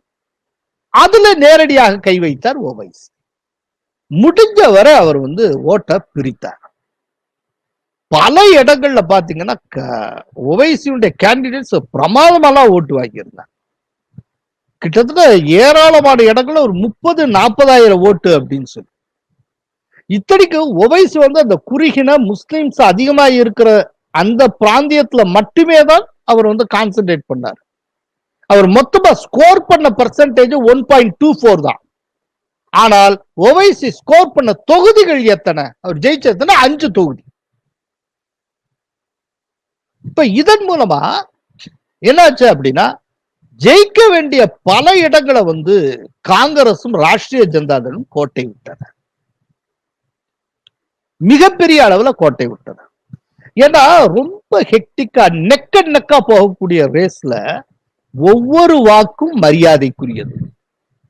அதுல நேரடியாக கை வைத்தார் ஒவைசி. முடிஞ்ச வரை அவர் வந்து ஓட்டை பிரித்தார். பல இடங்கள்ல பாத்தீங்கன்னா ஒவைசியுடைய கேண்டிடேட்ஸ் பிரமாதமெல்லாம் ஓட்டு வாங்கியிருந்தாங்க. கிட்டத்தட்ட ஏராளமான இடங்கள்ல ஒரு 30-40,000 ஓட்டு அப்படின்னு சொல்லி. இத்தனைக்கு ஒவைசி வந்து அந்த குறுகின முஸ்லிம்ஸ் அதிகமா இருக்கிற அந்த பிராந்தியத்துல மட்டுமே தான் அவர் வந்து கான்சென்ட்ரேட் பண்ணார். அவர் மொத்தமா ஸ்கோர் பண்ண பெர்சன்டேஜ் 1.24 தான். ஆனால் ஒவைசி ஸ்கோர் பண்ண தொகுதிகள் எத்தனை? அவர் ஜெயிச்சதுன்னா 5 தொகுதி. இப்ப இதன் மூலமா என்னாச்சு அப்படின்னா, ஜெயிக்க வேண்டிய பல இடங்களை வந்து காங்கிரசும் ராஷ்டிரிய ஜனதாதளும் கோட்டை விட்டன, மிகப்பெரிய அளவுல கோட்டை விட்டன. ஏன்னா ரொம்ப ஹெக்டிக்கா நெக்கா போகக்கூடிய ரேஸ்ல ஒவ்வொரு வாக்கும் மரியாதைக்குரியது,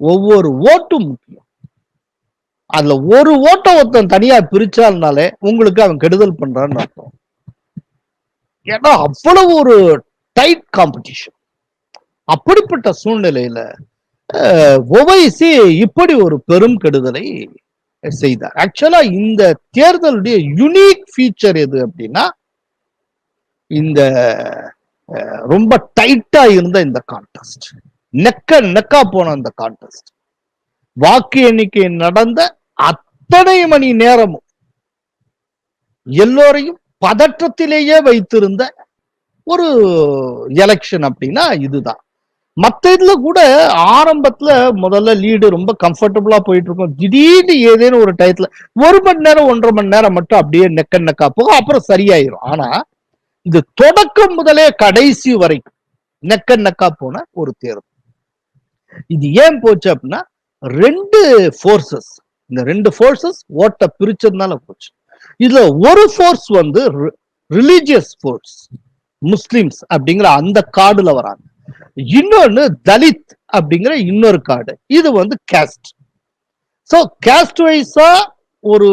ஒவ்வொரு ஓட்டும் முக்கியம். அதுல ஒரு ஓட்டை ஒருத்தன் தனியா பிரிச்சால்னாலே உங்களுக்கு அவன் கெடுதல் பண்றான்னு அர்த்தம். ஏன்னா அவ்வளவு ஒரு டைட் காம்படிஷன். அப்படிப்பட்ட சூழ்நிலையில ஒவைசி இப்படி ஒரு பெரும் கெடுதலை செய்தார். ஆக்சுவலா இந்த தேர்தலுடைய யுனிக் ஃபீச்சர் எது அப்படின்னா, இந்த ரொம்ப டைட்டா இருந்த இந்த கான்டெஸ்ட், நெக்கா போன இந்த கான்டெஸ்ட், வாக்கு எண்ணிக்கை நடந்த அத்தனை மணி நேரமும் எல்லோரையும் பதற்றத்திலேயே வைத்திருந்த ஒரு எலெக்ஷன் அப்படின்னா இதுதான். மத்த இதுல கூட ஆரம்பத்துல முதல்ல லீடு ரொம்ப கம்ஃபர்டபுளா போயிட்டு இருக்கும். திடீர்னு ஏதேனும் ஒரு டயத்துல 1 மணி நேரம் 1.5 மணி நேரம் மட்டும் அப்படியே நெக்கா போகும், அப்புறம் சரியாயிரும். ஆனா இது தொடக்கம் முதலே கடைசி வரைக்கும் நெக்கா போன ஒரு தேர்தல். இது ஏன் போச்சு அப்படின்னா, 2 ஃபோர்சஸ், இந்த 2 ஃபோர்சஸ் ஓட்ட பிரிச்சதுனால போச்சு. இதுல ஒரு ஃபோர்ஸ் வந்து ரிலீஜியஸ் ஃபோர்ஸ், முஸ்லிம்ஸ் அப்படிங்கிற அந்த கார்டுல வராங்க. இன்னொன்னு தலித் அப்படிங்கிற இன்னொரு கார்டு, இது வந்து கேஸ்ட். சோ கேஸ்ட் வைஸா ஒரு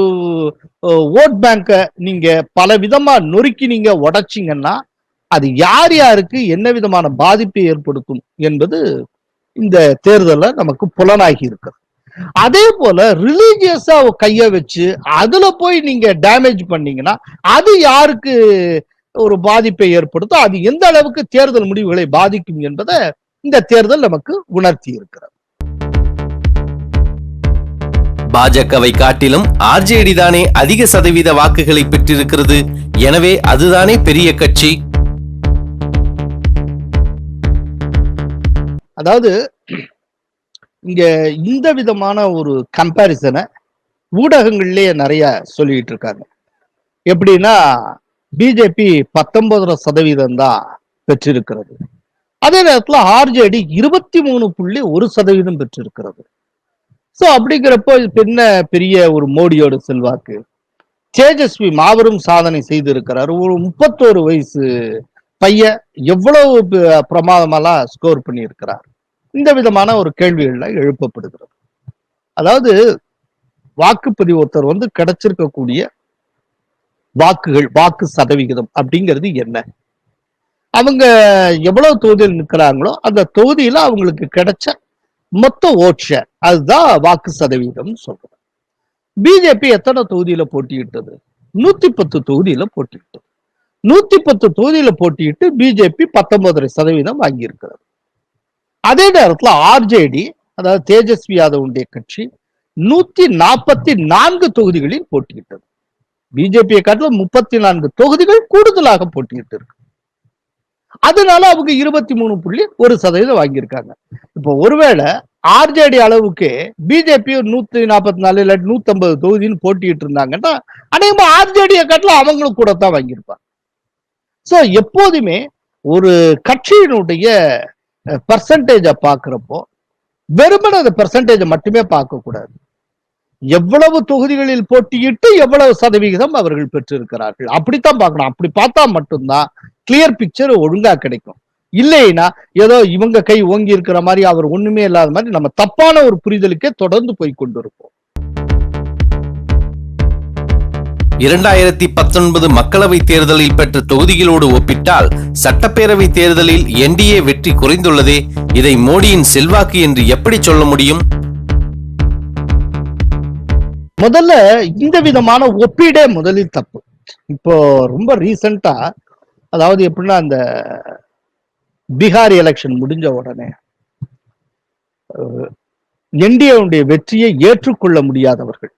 ஓட் பேங்க நீங்க பல விதமா நொறுக்கி நீங்க உடைச்சிங்கன்னா அது யார் யாருக்கு என்ன விதமான பாதிப்பை ஏற்படுத்தும் என்பது இந்த தேர்தலில் நமக்கு புலனாகி இருக்கு. அதே போல ரிலீஜியஸா கைய வச்சு அதுல போய் நீங்க டேமேஜ் பண்ணீங்கன்னா அது யாருக்கு ஒரு பாதிப்பை ஏற்படுத்தும், அது எந்த அளவுக்கு தேர்தல் முடிவுகளை பாதிக்கும் என்பதை இந்த தேர்தல் நமக்கு உணர்த்தி இருக்கிறது. பாஜகவை காட்டிலும் ஆர்ஜேடி தானே அதிக சதவீத வாக்குகளை பெற்றிருக்கிறது. எனவே அதுதானே பெரிய கட்சி. அதாவது இங்க இந்த விதமான ஒரு கம்பாரிசனை ஊடகங்கள்லயே நிறைய சொல்லிட்டு இருக்காங்க. எப்படின்னா பிஜேபி 19% தான் பெற்றிருக்கிறது, அதே நேரத்துல ஆர்ஜேடி 23.1% பெற்றிருக்கிறது. சோ அப்படிங்கிறப்போ என்ன பெரிய ஒரு மோடியோட செல்வாக்கு. தேஜஸ்வி மாபெரும் சாதனை செய்திருக்கிறார். ஒரு 31 வயசு பையன் எவ்வளவு பிரமாதமெல்லாம் ஸ்கோர் பண்ணி இருக்கிறார். இந்த விதமான ஒரு கேள்விகள்ல எழுப்பப்படுகிறது. அதாவது வாக்குப்பதிவு ஒருத்தர் கிடைச்சிருக்கக்கூடிய வாக்குகள், வாக்கு சதவிகிதம் அப்படிங்கிறது என்ன, அவங்க எவ்வளவு தொகுதியில் நிற்கிறாங்களோ அந்த தொகுதியில அவங்களுக்கு கிடைச்ச மொத்த ஓட் ஷேர், அதுதான் வாக்கு சதவீதம் சொல்றது. பிஜேபி எத்தனை தொகுதியில போட்டியிட்டது? 110 தொகுதியில போட்டியிட்டது. 110 தொகுதியில போட்டியிட்டு பிஜேபி 19% வாங்கி இருக்கிறது. அதே நேரத்துல ஆர்ஜேடி, அதாவது தேஜஸ்வி யாதவுடைய கட்சி 144 தொகுதிகளில் போட்டியிட்டது. பிஜேபியை காட்டிலும் 34 தொகுதிகள் கூடுதலாக போட்டியிட்டு இருக்கு. அதனால அவங்க 23.1% வாங்கியிருக்காங்க. இப்போ ஒருவேளை ஆர்ஜேடி அளவுக்கு பிஜேபி 144 இல்ல 150 தொகுதின்னு போட்டிட்டு இருந்தாங்கன்னா அநேகமா ஆர்ஜேடியை காட்டிலும் அவங்களும் கூட தான் வாங்கியிருப்பாங்க. சோ எப்போதுமே ஒரு கட்சியினுடைய பெர்சன்டேஜை பார்க்கிறப்போ வெறுமனே அந்த பெர்சன்டேஜை மட்டுமே பார்க்க கூடாது. எவ்வளவு தொகுதிகளில் போட்டியிட்டு எவ்வளவு சதவிகிதம் அவர்கள் பெற்றிருக்கிறார்கள் அப்படித்தான் பார்க்கணும். அப்படி பார்த்தா மட்டும்தான் கிளியர் பிக்சர் ஒழுங்கா கிடைக்கும். இல்லைன்னா ஏதோ இவங்க கை ஓங்கி இருக்கிற மாதிரி, அவர் ஒண்ணுமே இல்லாத மாதிரி நம்ம தப்பான ஒரு புரிதலுக்கே தொடர்ந்து போய் கொண்டிருப்போம். 2019 மக்களவை தேர்தலில் பெற்ற தொகுதிகளோடு ஒப்பிட்டால் சட்டப்பேரவை தேர்தலில் என்டிஏ வெற்றி குறைந்துள்ளதே, இதை மோடியின் செல்வாக்கு என்று எப்படி சொல்ல முடியும்? முதல்ல இந்த விதமான ஒப்பீடே முதலில் தப்பு. இப்போ ரொம்ப ரீசெண்டா, அதாவது எப்படின்னா அந்த பீகார் எலெக்ஷன் முடிஞ்ச உடனே என்டிஏவுடைய வெற்றியை ஏற்றுக்கொள்ள முடியாதவர்கள்,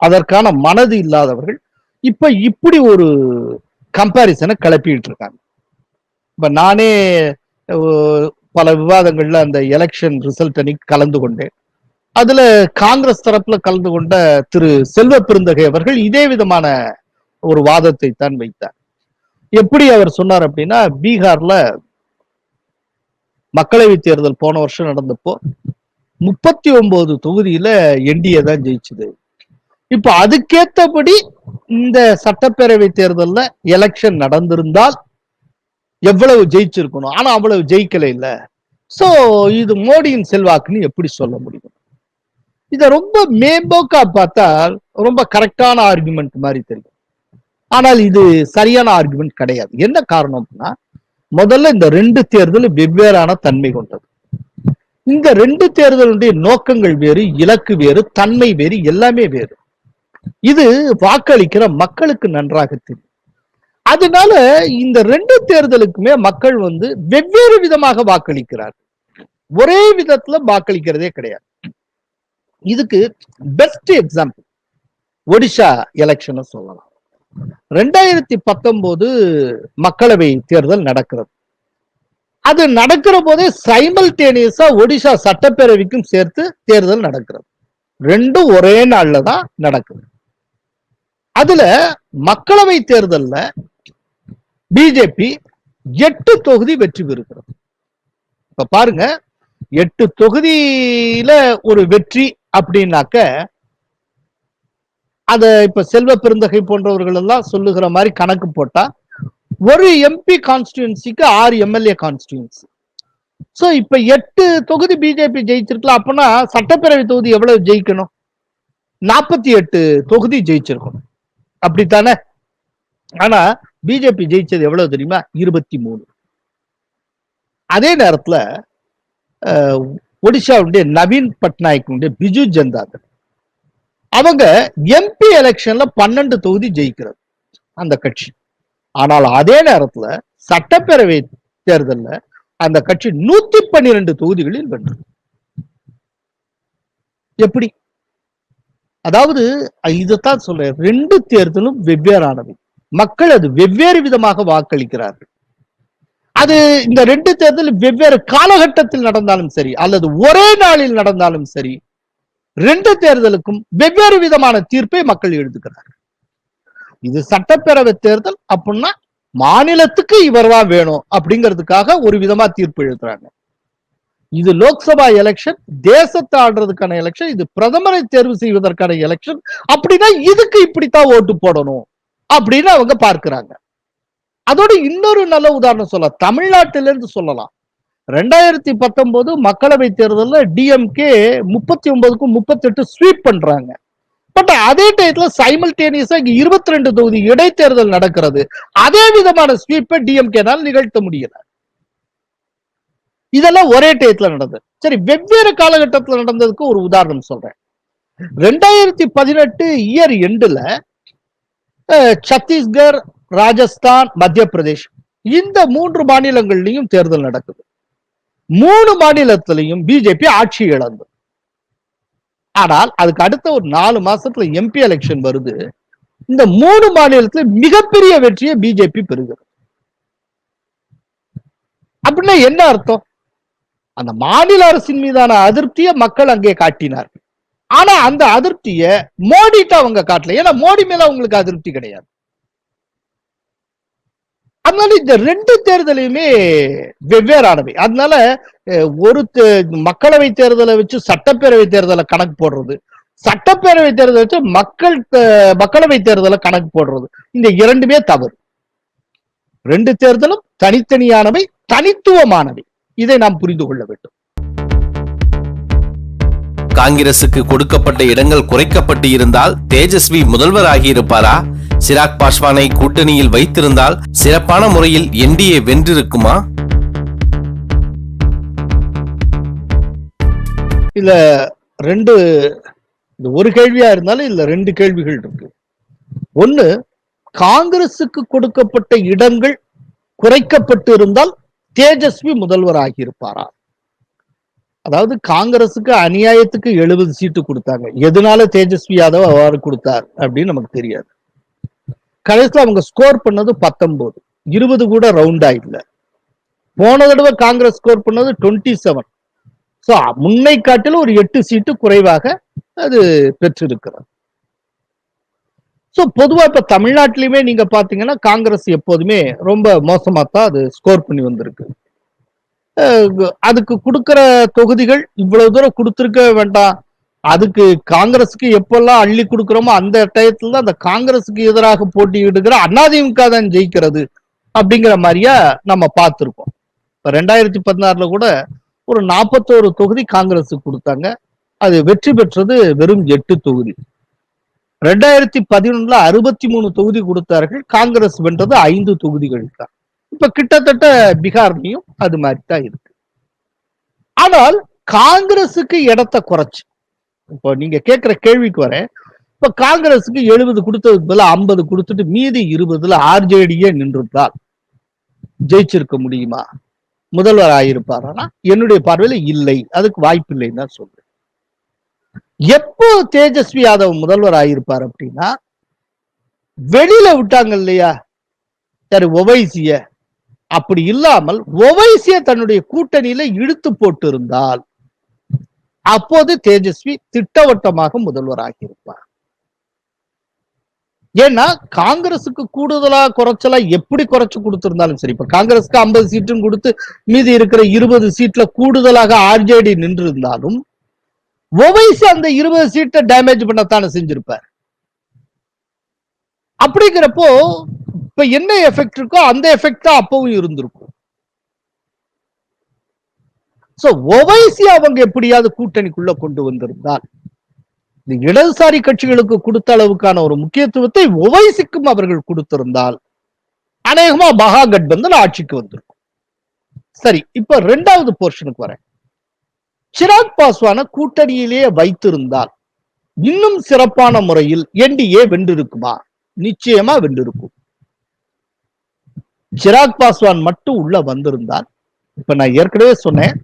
அதற்கான மனது இல்லாதவர்கள் இப்ப இப்படி ஒரு கம்பாரிசனை கிளப்பிட்டு இருக்காங்க. இப்ப நானே பல விவாதங்கள்ல அந்த எலெக்ஷன் ரிசல்ட் அன்னைக்கு கலந்து கொண்டேன். அதுல காங்கிரஸ் தரப்புல கலந்து கொண்ட திரு செல்வ பெருந்தகை அவர்கள் இதே விதமான ஒரு வாதத்தை தான் வைத்தார். எப்படி அவர் சொன்னார் அப்படின்னா, பீகார்ல மக்களவை தேர்தல் போன வருஷம் நடந்தப்போ 39 தொகுதியில என்டிஏ தான் ஜெயிச்சுது. இப்ப அதுக்கேற்றபடி இந்த சட்டப்பேரவை தேர்தல்ல எலெக்ஷன் நடந்திருந்தால் எவ்வளவு ஜெயிச்சிருக்கணும், ஆனா அவ்வளவு ஜெயிக்கல இல்ல. சோ இது மோடியின் செல்வாக்குன்னு எப்படி சொல்ல முடியும்? இத ரொம்ப மேம்போக்கா பார்த்தால் ரொம்ப கரெக்டான ஆர்குமெண்ட் மாதிரி தெரியும். ஆனால் இது சரியான ஆர்குமெண்ட் கிடையாது. என்ன காரணம் அப்படின்னா, முதல்ல இந்த 2 தேர்தல் வெவ்வேறான தன்மை கொண்டது. இந்த 2 தேர்தலுடைய நோக்கங்கள் வேறு, இலக்கு வேறு, தன்மை வேறு, எல்லாமே வேறு. இது வாக்களிக்கிற மக்களுக்கு நன்றாக தெரியும். அதனால இந்த 2 தேர்தலுக்குமே மக்கள் வெவ்வேறு விதமாக வாக்களிக்கிறார்கள். ஒரே விதத்துல வாக்களிக்கிறதே கிடையாது. இதுக்கு பெஸ்ட் எக்ஸாம்பிள் ஒடிஷா எலெக்ஷன் சொல்லலாம். 2019 மக்களவை தேர்தல் நடக்கிறது. அது நடக்கிற போதே சைமல்டேனியஸா ஒடிஷா சட்டப்பேரவைக்கும் சேர்த்து தேர்தல் நடக்கிறது. ரெண்டும் ஒரே நாள்ல தான் நடக்குது. அதுல மக்களவை தேர்தல்ல பிஜேபி 8 தொகுதி வெற்றி பெறுகிறது. இப்ப பாருங்க, 8 தொகுதியில ஒரு வெற்றி அப்படின்னாக்க, அத இப்ப செல்வ பெருந்தகை போன்றவர்கள் எல்லாம் சொல்லுகிற மாதிரி கணக்கு போட்டா ஒரு எம்பி கான்ஸ்டிடுவன்சிக்கு 6 எம்எல்ஏ கான்ஸ்டிடுவன்சி. சோ இப்ப 8 தொகுதி பிஜேபி ஜெயிச்சிருக்கலாம். அப்பனா சட்டப்பேரவை தொகுதி எவ்வளவு ஜெயிக்கணும்? 48 தொகுதி ஜெயிச்சிருக்கணும், அப்படித்தானே? ஆனா பிஜேபி ஜெயிச்சது எவ்வளவு தெரியுமா? 23. அதே நேரத்துல ஒடிஷாவுடைய நவீன் பட்நாயக் பிஜு ஜனதா அவங்க எம்பி எலெக்ஷன்ல 12 தொகுதி ஜெயிக்கிறது அந்த கட்சி. ஆனால் அதே நேரத்துல சட்டப்பேரவை தேர்தலில் அந்த கட்சி 112 தொகுதிகளில் வென்றது. எப்படி? அதாவது இதுதான் சொல்ற, 2 தேர்தலும் வெவ்வேறானவை. மக்கள் அது வெவ்வேறு விதமாக வாக்களிக்கிறார்கள். அது இந்த 2 தேர்தல் வெவ்வேறு காலகட்டத்தில் நடந்தாலும் சரி அல்லது ஒரே நாளில் நடந்தாலும் சரி, 2 தேர்தலுக்கும் வெவ்வேறு விதமான தீர்ப்பை மக்கள் எழுதுகிறார்கள். இது சட்டப்பேரவை தேர்தல் அப்படின்னா மாநிலத்துக்கு இவர்தான் வேணும் அப்படிங்கிறதுக்காக ஒரு விதமா தீர்ப்பு எழுதுறாங்க. இது லோக்சபா எலெக்ஷன், தேசத்தை ஆடுறதுக்கான எலெக்ஷன், இது பிரதமரை தேர்வு செய்வதற்கான எலெக்ஷன். அப்படின்னா இதுக்கு இப்படித்தான் ஓட்டு போடணும் அப்படின்னு அவங்க பார்க்கிறாங்க. அதோட இன்னொரு நல்ல உதாரணம் சொல்லலாம், தமிழ்நாட்டிலிருந்து சொல்லலாம். 2019 மக்களவை தேர்தலில் டிஎம்கே 39க்கும் 38 ஸ்வீப் பண்றாங்க. பட் அதே டயத்துல சைமல்டேனியஸா இங்க 22 தொகுதி இடைத்தேர்தல் நடக்கிறது. அதே விதமான ஸ்வீப்பை டிஎம்கேனால் நிகழ்த்த முடியல. இதெல்லாம் ஒரே டயத்துல நடந்தது. சரி, வெவ்வேறு காலகட்டத்தில் நடந்ததுக்கு ஒரு உதாரணம் சொல்றேன். 2018 இயர் எண்டுல சத்தீஸ்கர், ராஜஸ்தான், மத்திய பிரதேஷ் இந்த 3 மாநிலங்கள்லயும் தேர்தல் நடக்குது. 3 மாநிலத்திலையும் பிஜேபி ஆட்சி இழந்தது. ஆனால் அதுக்கு அடுத்த ஒரு 4 மாசத்துல எம்பி எலெக்ஷன் வருது. இந்த 3 மாநிலத்துல மிகப்பெரிய வெற்றியை பிஜேபி பெறுகிறது. அப்படின்னா என்ன அர்த்தம்? அந்த மாநில அரசின் மீதான அதிருப்தியை மக்கள் அங்கே காட்டினார்கள். ஆனா அந்த அதிருப்தியை மோடிட்ட அவங்க காட்டல. ஏன்னா மோடி மேல அவங்களுக்கு அதிருப்தி கிடையாது. அதனால இந்த 2 தேர்தலையுமே வெவ்வேறானவை. அதனால ஒரு மக்களவை தேர்தலை வச்சு சட்டப்பேரவை தேர்தலை கணக்கு போடுறது, சட்டப்பேரவை தேர்தலை வச்சு மக்களவை தேர்தலை கணக்கு போடுறது, இந்த இரண்டுமே தவறு. 2 தேர்தலும் தனித்தனியானவை, தனித்துவமானவை. இதை நாம் புரிந்து கொள்ள வேண்டும். காங்கிரசுக்கு கொடுக்கப்பட்ட இடங்கள் குறைக்கப்பட்டு இருந்தால் தேஜஸ்வி முதல்வர் ஆகியிருப்பாரா? சிராக் பாஸ்வானை கூட்டணியில் வைத்திருந்தால் சிறப்பான முறையில் என்டிஏ வென்றிருக்குமா? இல்ல ஒரு கேள்வியா இருந்தாலும் இல்ல 2 கேள்விகள் இருக்கு. ஒண்ணு, காங்கிரசுக்கு கொடுக்கப்பட்ட இடங்கள் குறைக்கப்பட்டு இருந்தால் தேஜஸ்வி முதல்வர் ஆகியிருப்பாரா? அதாவது காங்கிரசுக்கு அநியாயத்துக்கு 70 சீட்டு கொடுத்தாங்க. எதனால தேஜஸ்வி யாதவ் அவ்வாறு கொடுத்தார் அப்படின்னு நமக்கு தெரியாது. கடைசியில் அவங்க ஸ்கோர் பண்ணது 19, 20 கூட ரவுண்டா இல்ல. போன தடவை காங்கிரஸ் ஸ்கோர் பண்ணது 27. சோ முன்னை காட்டில ஒரு 8 சீட்டு குறைவாக அது பெற்றிருக்கிறது. சோ பொதுவா இப்ப தமிழ்நாட்டிலுமே நீங்க பாத்தீங்கன்னா காங்கிரஸ் எப்போதுமே ரொம்ப மோசமா தான் அது ஸ்கோர் பண்ணி வந்திருக்கு. அதுக்கு கொடுக்கிற தொகுதிகள் இவ்வளவு தூரம் கொடுத்திருக்க வேண்டாம். அதுக்கு காங்கிரஸுக்கு எப்பெல்லாம் அள்ளி கொடுக்கிறோமோ அந்த டயத்துல தான் அந்த காங்கிரஸுக்கு எதிராக போட்டியிடுகிற அதிமுக தான் ஜெயிக்கிறது அப்படிங்கிற மாதிரியா நம்ம பார்த்திருக்கோம். இப்ப 2016 கூட ஒரு 41 தொகுதி காங்கிரஸுக்கு கொடுத்தாங்க. அது வெற்றி பெற்றது வெறும் 8 தொகுதி. 2011 63 தொகுதி கொடுத்தார்கள். காங்கிரஸ் வென்றது 5 தொகுதிகள் தான். இப்ப கிட்டத்தட்ட பீகார்லயும் அது மாதிரி தான் இருக்கு. ஆனால் காங்கிரசுக்கு இடத்தை குறைச்சு, இப்போ நீங்க கேட்கிற கேள்விக்கு வரேன். இப்ப காங்கிரசுக்கு 70 கொடுத்ததுக்கு பதிலா 50 கொடுத்துட்டு மீதி 20ல ஆர்ஜேடியே நின்றுட்டால் ஜெயிச்சிருக்க முடியுமா? முதல்வர் ஆகியிருப்பாரா? என்னுடைய பார்வையில இல்லை, அதுக்கு வாய்ப்பு இல்லைன்னு தான் சொல்றேன். எப்போ தேஜஸ்வி யாதவ் முதல்வர் ஆகியிருப்பார் அப்படின்னா, வெளியில விட்டாங்க இல்லையா சரி ஒவைசிய, அப்படி இல்லாமல் ஒவைசிய தன்னுடைய கூட்டணியில இழுத்து போட்டு இருந்தால் அப்போது தேஜஸ்வி திட்டவட்டமாக முதல்வர் ஆகியிருப்பார். ஏன்னா காங்கிரசுக்கு கூடுதலா குறைச்சலா எப்படி குறைச்சு கொடுத்திருந்தாலும் சரி, இப்ப காங்கிரஸுக்கு 50 சீட்டும் கொடுத்து மீதி இருக்கிற 20 சீட்ல கூடுதலாக ஆர்ஜேடி நின்று இருந்தாலும் ஒவைசி அந்த 20 சீட்டை டேமேஜ் பண்ணத்தானே செஞ்சிருப்பார். அப்படிங்கிறப்போ இப்ப என்ன எஃபெக்ட் இருக்கோ அந்த எஃபெக்ட் தான் அப்பவும் இருந்திருக்கும். சோ ஒவைசி அவங்க எப்படியாவது கூட்டணிக்குள்ள கொண்டு வந்திருந்தால், இந்த இடதுசாரி கட்சிகளுக்கு கொடுத்த அளவுக்கான ஒரு முக்கியத்துவத்தை ஒவைசிக்கும் அவர்கள் கொடுத்திருந்தால் அநேகமா மகாகட்பந்தன் ஆட்சிக்கு வந்திருக்கும். சரி, இப்ப 2வது போர்ஷனுக்கு வரேன். சிராக் பாஸ்வான கூட்டணியிலேயே வைத்திருந்தால் இன்னும் சிறப்பான முறையில் என்டிஏ வென்றிருக்குமா? நிச்சயமா வென்றிருக்கும். சிராக் பாஸ்வான் மட்டும் உள்ள வந்திருந்தால், இப்ப நான் ஏற்கனவே சொன்னேன்,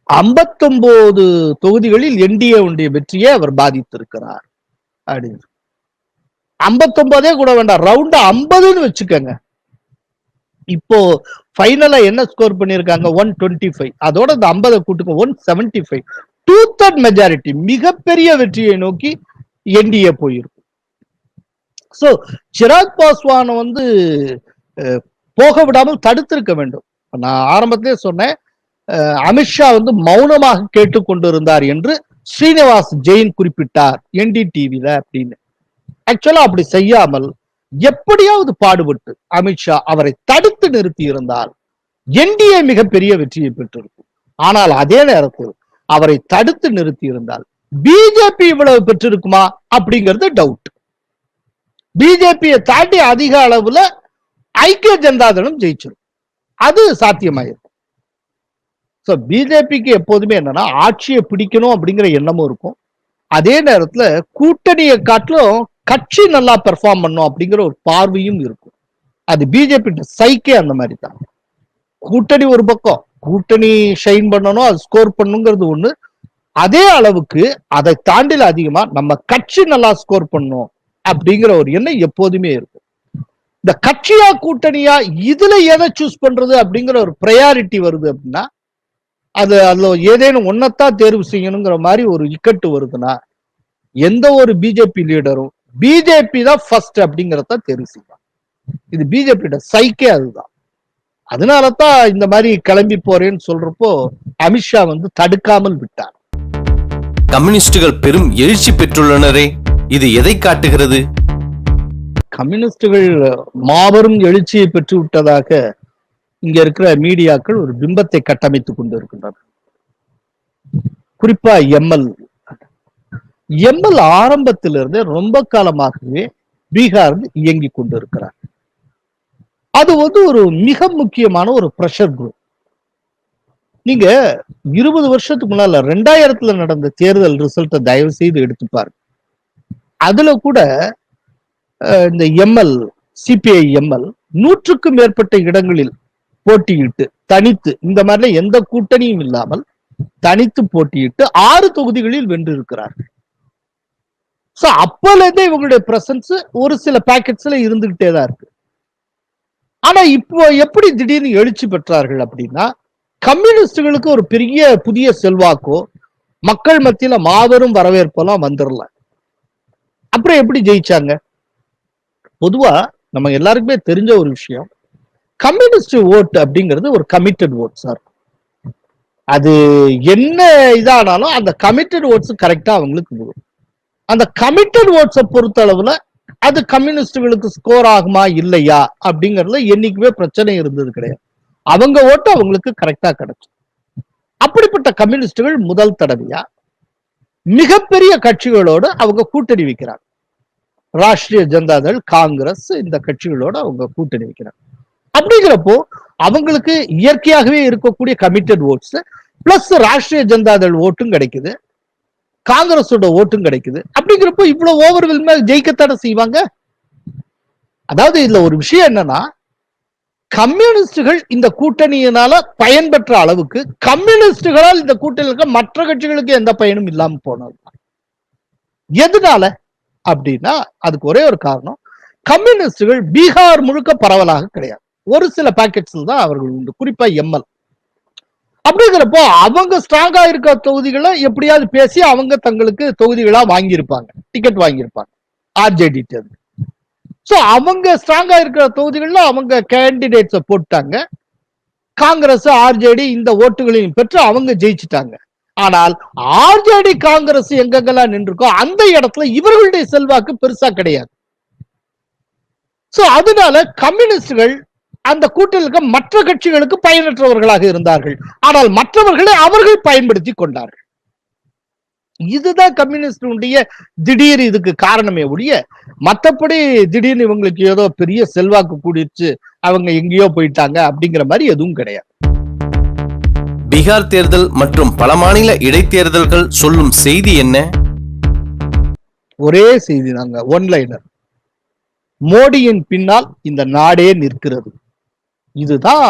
59 தொகுதிகளில் என்டிஏ உடைய வெற்றியை அவர் பாதித்திருக்கிறார் அப்படின்னு. 59 கூட வேண்டாம், ரவுண்ட் 50ன்னு வச்சுக்கோங்க. இப்போ ஃபைனலா என்ன ஸ்கோர் பண்ணிருக்காங்க? 125. அதோட இந்த 50 கூட்டுங்க 175. 2/3 மெஜாரிட்டி, மிகப்பெரிய வெற்றியை நோக்கி என்டிஏ போயிருக்கும். சோ சிராக் பாஸ்வான் போக விடாமல் தடுத்திருக்க வேண்டும். நான் ஆரம்பத்திலே சொன்னேன், அமித்ஷா மௌனமாக கேட்டுக்கொண்டிருந்தார் என்று ஸ்ரீனிவாஸ் ஜெயின் குறிப்பிட்டார் என்டிடிவில அப்படின்னு. ஆக்சுவலா அப்படி செய்யாமல் எப்படியாவது பாடுபட்டு அமித்ஷா அவரை தடுத்து நிறுத்தி இருந்தால் என்டிஏ மிகப்பெரிய வெற்றியை பெற்றிருக்கும். ஆனால் அதே நேரத்தில் அவரை தடுத்து நிறுத்தி இருந்தால் பிஜேபி இவ்வளவு பெற்றிருக்குமா அப்படிங்கிறது டவுட். பிஜேபியை தாண்டி அதிக அளவுல ஐக்கிய ஜனதாதளம் ஜெயிச்சிடும், அது சாத்தியமாயிருக்கும். பிஜேபிக்கு எப்போதுமே என்னன்னா ஆட்சியை பிடிக்கணும் அப்படிங்கிற எண்ணமும் இருக்கும். அதே நேரத்துல கூட்டணியை காட்டிலும் கட்சி நல்லா பெர்ஃபார்ம் பண்ணும் அப்படிங்கிற ஒரு பார்வையும் இருக்கும். அது பிஜேபி சைக்கே அந்த மாதிரி தான். கூட்டணி ஒரு பக்கம், கூட்டணி ஷைன் பண்ணணும், அது ஸ்கோர் பண்ணுங்கிறது ஒண்ணு. அதே அளவுக்கு அதை தாண்டில அதிகமா நம்ம கட்சி நல்லா ஸ்கோர் பண்ணும் அப்படிங்கிற ஒரு எண்ணம் எப்போதுமே இருக்கும். இந்த கட்சியா கூட்டணியா இதுல எதை சூஸ் பண்றது அப்படிங்கிற ஒரு ப்ரையாரிட்டி வருது அப்படின்னா, அதுல ஏதேனும் ஒன்னத்தான் தேர்வு செய்யணுங்கிற மாதிரி ஒரு இக்கட்டு வருதுன்னா, எந்த ஒரு பிஜேபி லீடரும் பிஜேபி தான் ஃபர்ஸ்ட் அப்படிங்கறத தேர்வு செய்வாங்க. இது பிஜேபியோட சைக்கே அதுதான். அதனாலதான் இந்த மாதிரி கிளம்பி போறேன்னு சொல்றப்போ அமித்ஷா தடுக்காமல் விட்டார். கம்யூனிஸ்டுகள் பெரும் எழுச்சி பெற்றுள்ளனரே, இது எதை காட்டுகிறது? கம்யூனிஸ்டுகள் மாபெரும் எழுச்சியை பெற்று விட்டதாக இங்க இருக்கிற மீடியாக்கள் ஒரு பிம்பத்தை கட்டமைத்துக் கொண்டு இருக்கின்றன. குறிப்பா எம்எல் ஆரம்பத்திலிருந்து ரொம்ப காலமாகவே பீகார் இயங்கி கொண்டு இருக்கிறார். அது ஒரு மிக முக்கியமான ஒரு பிரஷர் குரூப். நீங்க 20 வருஷத்துக்கு முன்னால 2000 நடந்த தேர்தல் ரிசல்ட்டை தயவு செய்து எடுத்துப்பாரு. அதுல கூட இந்த சிபிஐ எம்எல் 100க்கும் மேற்பட்ட இடங்களில் போட்டியிட்டு தனித்து, இந்த மாதிரி எந்த கூட்டணியும் இல்லாமல் தனித்து போட்டியிட்டு 6 தொகுதிகளில் வென்று இருக்கிறார்கள். அப்பல இருந்தே இவங்களுடைய பிரசன்ஸ் ஒரு சில பாக்கெட்ஸ்ல இருந்துகிட்டே தான் இருக்கு. ஆனா இப்போ எப்படி திடீர்னு எழுச்சி பெற்றார்கள் அப்படின்னா, கம்யூனிஸ்டுகளுக்கு ஒரு பெரிய புதிய செல்வாக்கோ மக்கள் மத்தியில மாபெரும் வரவேற்பெல்லாம் வந்துடல. அப்புறம் எப்படி ஜெயிச்சாங்க? பொதுவா நம்ம எல்லாருக்குமே தெரிஞ்ச ஒரு விஷயம், கம்யூனிஸ்ட் ஓட் அப்படிங்கிறது ஒரு கமிட்டட் ஓட் சார். அது என்ன இதானாலும் அந்த கமிட்டட் ஓட்ஸ் கரெக்டா அவங்களுக்கு போகும். அந்த கமிட்டட் ஓட்ஸை பொறுத்த அளவுல அது கம்யூனிஸ்டுகளுக்கு ஸ்கோர் ஆகுமா இல்லையா அப்படிங்கறதுல என்னைக்குமே பிரச்சனை இருந்தது கிடையாது. அவங்க ஓட்டு அவங்களுக்கு கரெக்டா கிடைச்சு. அப்படிப்பட்ட கம்யூனிஸ்டுகள் முதல் தடவையா மிகப்பெரிய கட்சிகளோடு அவங்க கூட்டணி வைக்கிறாங்க. ராஷ்டிரிய ஜனதாதள், காங்கிரஸ், இந்த கட்சிகளோட அவங்க கூட்டணி வைக்கிறாங்க. அப்படிங்கிறப்போ அவங்களுக்கு இயற்கையாகவே இருக்கக்கூடிய committed votes plus Rashtriya Janata Dal கிடைக்குது, காங்கிரஸோட ஓட்டும் கிடைக்குது. அப்படிங்கிறப்போ இவ்வளவு ஓவர்வெல்மா ஜெயிக்கத்தானே செய்வாங்க. அதாவது இதுல ஒரு விஷயம் என்னன்னா, கம்யூனிஸ்டுகள் இந்த கூட்டணியினால பயன்பெற்ற அளவுக்கு கம்யூனிஸ்டுகளால் இந்த கூட்டணியில் இருக்க மற்ற கட்சிகளுக்கு எந்த பயனும் இல்லாம போனது. எதனால அப்படின்னா அதுக்கு ஒரே ஒரு காரணம், கம்யூனிஸ்டுகள் பீகார் முழுக்க பரவலாக கிடையாது, ஒரு சில பாக்கெட்ஸ்ல தான் அவர்கள் உண்டு, குறிப்பா எம்எல். அப்படிங்கிறப்போ அவங்க ஸ்ட்ராங்கா இருக்க தொகுதிகளை எப்படியாவது பேசி அவங்க தங்களுக்கு தொகுதிகளா வாங்கியிருப்பாங்க, டிக்கெட் வாங்கியிருப்பாங்க ஆர்ஜேடி தேர்தல். சோ அவங்க ஸ்ட்ராங்கா இருக்கிற தொகுதிகள்ல அவங்க கேண்டிடேட்ஸை போட்டாங்க. காங்கிரஸ் ஆர்ஜேடி இந்த ஓட்டுகளையும் பெற்று அவங்க ஜெயிச்சுட்டாங்க. ஆனால் ஆர்ஜேடி காங்கிரஸ் எங்கெங்கெல்லாம் நின்றுக்கோ அந்த இடத்துல இவர்களுடைய செல்வாக்கு பெருசா கிடையாது. சோ அதனால கம்யூனிஸ்டுகள் அந்த கூட்டணிக்கு மற்ற கட்சிகளுக்கு பயனற்றவர்களாக இருந்தார்கள். ஆனால் மற்றவர்களை அவர்கள் பயன்படுத்தி கொண்டார்கள். இதுதான் கம்யூனிஸ்டுடைய திடீர் இதுக்கு காரணமே ஒழிய மற்றபடி திடீர்னு இவங்களுக்கு ஏதோ பெரிய செல்வாக்கு கூடிச்சு அவங்க எங்கேயோ போயிட்டாங்க அப்படிங்கிற மாதிரி எதுவும் கிடையாது. பீகார் தேர்தல் மற்றும் பல மாநில இடைத்தேர்தல்கள் சொல்லும் செய்தி என்ன? ஒரே செய்தி தாங்க, ஒன்லைனர். மோடியின் பின்னால் இந்த நாடே நிற்கிறது. இதுதான்